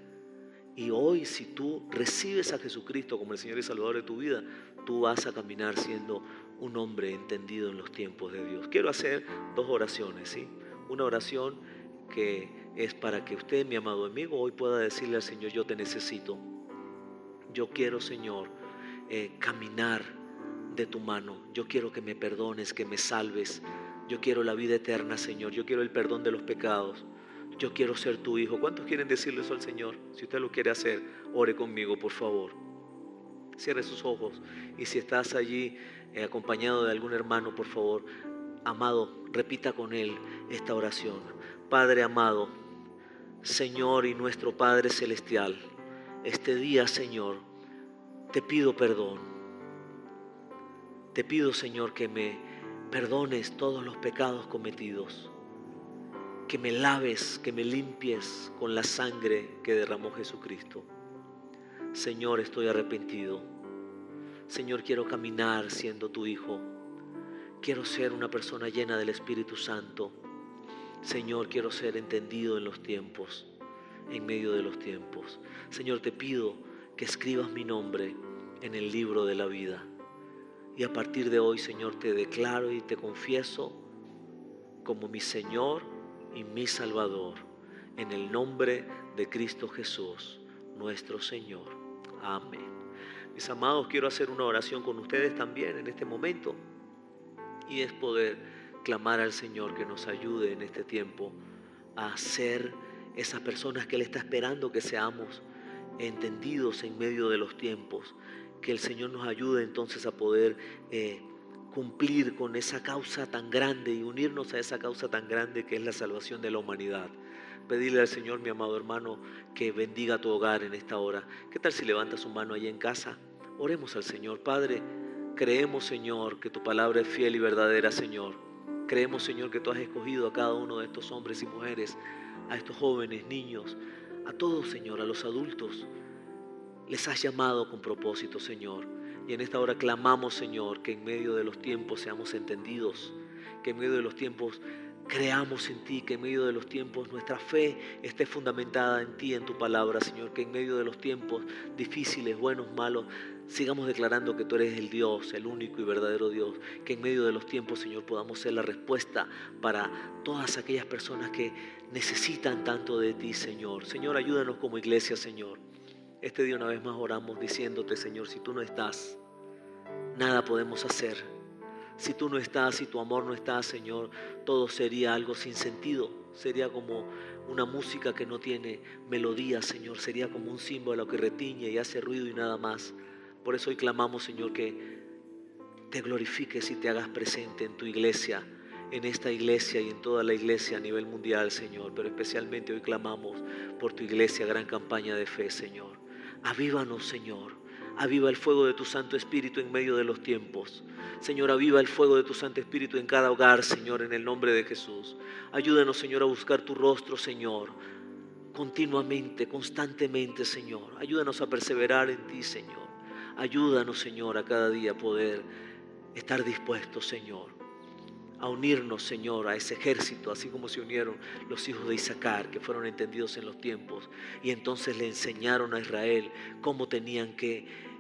Y hoy, si tú recibes a Jesucristo como el Señor y Salvador de tu vida, tú vas a caminar siendo un hombre entendido en los tiempos de Dios. Quiero hacer 2 oraciones, ¿sí? Una oración que es para que usted, mi amado amigo, hoy pueda decirle al Señor: yo te necesito. Yo quiero, Señor, caminar de tu mano. Yo quiero que me perdones, que me salves. Yo quiero la vida eterna, Señor. Yo quiero el perdón de los pecados. Yo quiero ser tu hijo. ¿Cuántos quieren decirle eso al Señor? Si usted lo quiere hacer, ore conmigo, por favor. Cierre sus ojos. Y si estás allí acompañado de algún hermano, por favor, amado, repita con él esta oración. Padre amado, Señor y nuestro Padre celestial, este día, Señor, te pido perdón. Te pido, Señor, que me perdones todos los pecados cometidos. Que me laves, que me limpies con la sangre que derramó Jesucristo. Señor, estoy arrepentido. Señor, quiero caminar siendo tu hijo. Quiero ser una persona llena del Espíritu Santo. Señor, quiero ser entendido en los tiempos, en medio de los tiempos. Señor, te pido que escribas mi nombre en el libro de la vida. Y a partir de hoy, Señor, te declaro y te confieso como mi Señor y mi Salvador, en el nombre de Cristo Jesús, nuestro Señor. Amén. Mis amados, quiero hacer una oración con ustedes también en este momento, y es poder clamar al Señor que nos ayude en este tiempo a ser esas personas que Él está esperando que seamos, entendidos en medio de los tiempos. Que el Señor nos ayude entonces a poder cumplir con esa causa tan grande y unirnos a esa causa tan grande que es la salvación de la humanidad. Pedirle al Señor, mi amado hermano, que bendiga tu hogar en esta hora. ¿Qué tal si levantas su mano allí en casa? Oremos al Señor. Padre, creemos, Señor, que tu palabra es fiel y verdadera, Señor. Creemos, Señor, que tú has escogido a cada uno de estos hombres y mujeres, a estos jóvenes, niños, a todos, Señor, a los adultos. Les has llamado con propósito, Señor. Y en esta hora clamamos, Señor, que en medio de los tiempos seamos entendidos, que en medio de los tiempos creamos en ti, que en medio de los tiempos nuestra fe esté fundamentada en ti, en tu palabra, Señor, que en medio de los tiempos difíciles, buenos, malos, sigamos declarando que tú eres el Dios, el único y verdadero Dios, que en medio de los tiempos, Señor, podamos ser la respuesta para todas aquellas personas que necesitan tanto de ti, Señor. Señor, ayúdanos como iglesia, Señor. Este día una vez más oramos diciéndote, Señor, si tú no estás, nada podemos hacer. Si tú no estás, si tu amor no está, Señor, todo sería algo sin sentido. Sería como una música que no tiene melodía, Señor. Sería como un símbolo que retiñe y hace ruido y nada más. Por eso hoy clamamos, Señor, que te glorifiques y te hagas presente en tu iglesia, en esta iglesia y en toda la iglesia a nivel mundial, Señor. Pero especialmente hoy clamamos por tu iglesia, Gran Campaña de Fe, Señor. Avívanos, Señor. Aviva el fuego de tu Santo Espíritu en medio de los tiempos. Señor, aviva el fuego de tu Santo Espíritu en cada hogar, Señor, en el nombre de Jesús. Ayúdanos, Señor, a buscar tu rostro, Señor, continuamente, constantemente, Señor. Ayúdanos a perseverar en ti, Señor. Ayúdanos, Señor, a cada día poder estar dispuestos, Señor, a unirnos, Señor, a ese ejército, así como se unieron los hijos de Isaacar, que fueron entendidos en los tiempos, y entonces le enseñaron a Israel cómo tenían que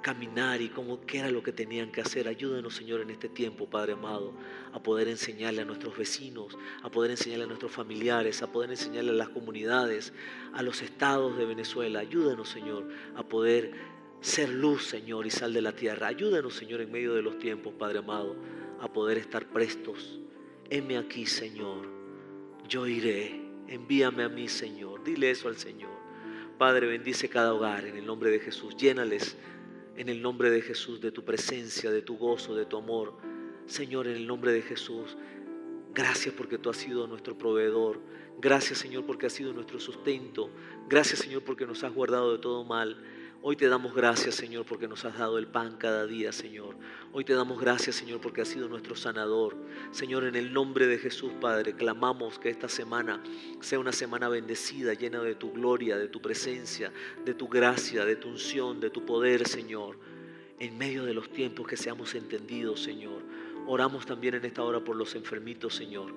caminar y qué era lo que tenían que hacer. Ayúdanos, Señor, en este tiempo, Padre amado, a poder enseñarle a nuestros vecinos, a poder enseñarle a nuestros familiares, a poder enseñarle a las comunidades, a los estados de Venezuela. Ayúdanos, Señor, a poder ser luz, Señor, y sal de la tierra. Ayúdanos, Señor, en medio de los tiempos, Padre amado, a poder estar prestos. Heme aquí, Señor, yo iré, envíame a mí, Señor. Dile eso al Señor. Padre, bendice cada hogar en el nombre de Jesús. Llénales en el nombre de Jesús de tu presencia, de tu gozo, de tu amor. Señor, en el nombre de Jesús, gracias porque tú has sido nuestro proveedor. Gracias, Señor, porque has sido nuestro sustento. Gracias, Señor, porque nos has guardado de todo mal. Hoy te damos gracias, Señor, porque nos has dado el pan cada día, Señor. Hoy te damos gracias, Señor, porque has sido nuestro sanador. Señor, en el nombre de Jesús, Padre, clamamos que esta semana sea una semana bendecida, llena de tu gloria, de tu presencia, de tu gracia, de tu unción, de tu poder, Señor. En medio de los tiempos que seamos entendidos, Señor. Oramos también en esta hora por los enfermitos, Señor.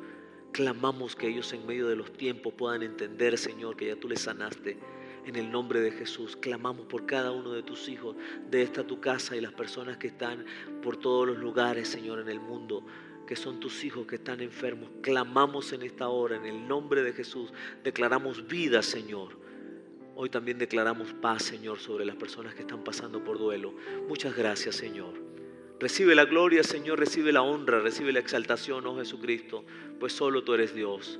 Clamamos que ellos en medio de los tiempos puedan entender, Señor, que ya tú les sanaste. En el nombre de Jesús, clamamos por cada uno de tus hijos, de esta tu casa y las personas que están por todos los lugares, Señor, en el mundo, que son tus hijos que están enfermos. Clamamos en esta hora, en el nombre de Jesús, declaramos vida, Señor. Hoy también declaramos paz, Señor, sobre las personas que están pasando por duelo. Muchas gracias, Señor. Recibe la gloria, Señor, recibe la honra, recibe la exaltación, oh Jesucristo, pues solo tú eres Dios.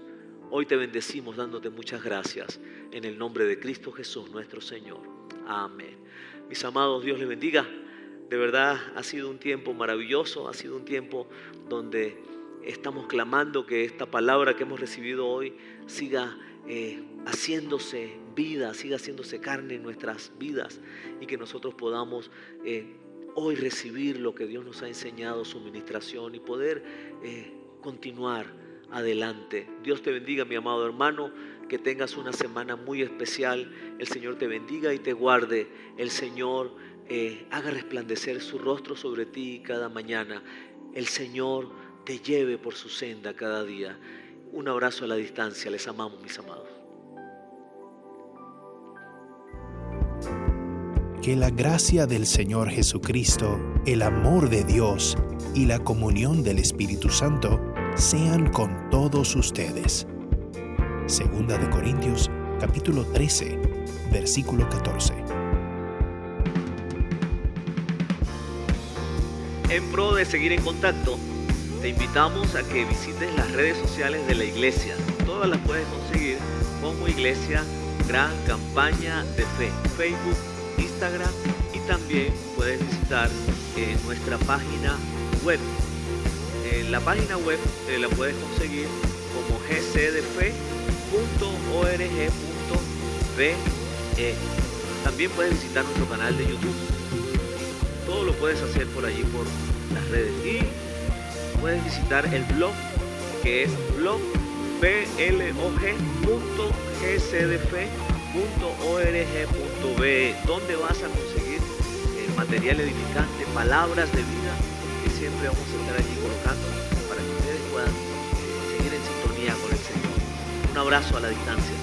Hoy te bendecimos dándote muchas gracias en el nombre de Cristo Jesús, nuestro Señor. Amén. Mis amados, Dios les bendiga. De verdad ha sido un tiempo maravilloso, ha sido un tiempo donde estamos clamando que esta palabra que hemos recibido hoy siga haciéndose vida, siga haciéndose carne en nuestras vidas y que nosotros podamos hoy recibir lo que Dios nos ha enseñado, su ministración y poder continuar adelante. Dios te bendiga, mi amado hermano, que tengas una semana muy especial. El Señor te bendiga y te guarde. El Señor haga resplandecer su rostro sobre ti cada mañana. El Señor te lleve por su senda cada día. Un abrazo a la distancia. Les amamos, mis amados. Que la gracia del Señor Jesucristo, el amor de Dios y la comunión del Espíritu Santo sean con todos ustedes. Segunda de Corintios, capítulo 13, versículo 14. En pro de seguir en contacto, te invitamos a que visites las redes sociales de la iglesia. Todas las puedes conseguir como Iglesia Gran Campaña de Fe, Facebook, Instagram, y también puedes visitar nuestra página web. La página web la puedes conseguir como gcdefe.org.be. También puedes visitar nuestro canal de YouTube. Todo lo puedes hacer por allí, por las redes. Y puedes visitar el blog, que es blog.gcdefe.org.be, donde vas a conseguir material edificante, palabras de vida, que siempre vamos a estar allí colocando para que ustedes puedan seguir en sintonía con el Señor. Un abrazo a la distancia.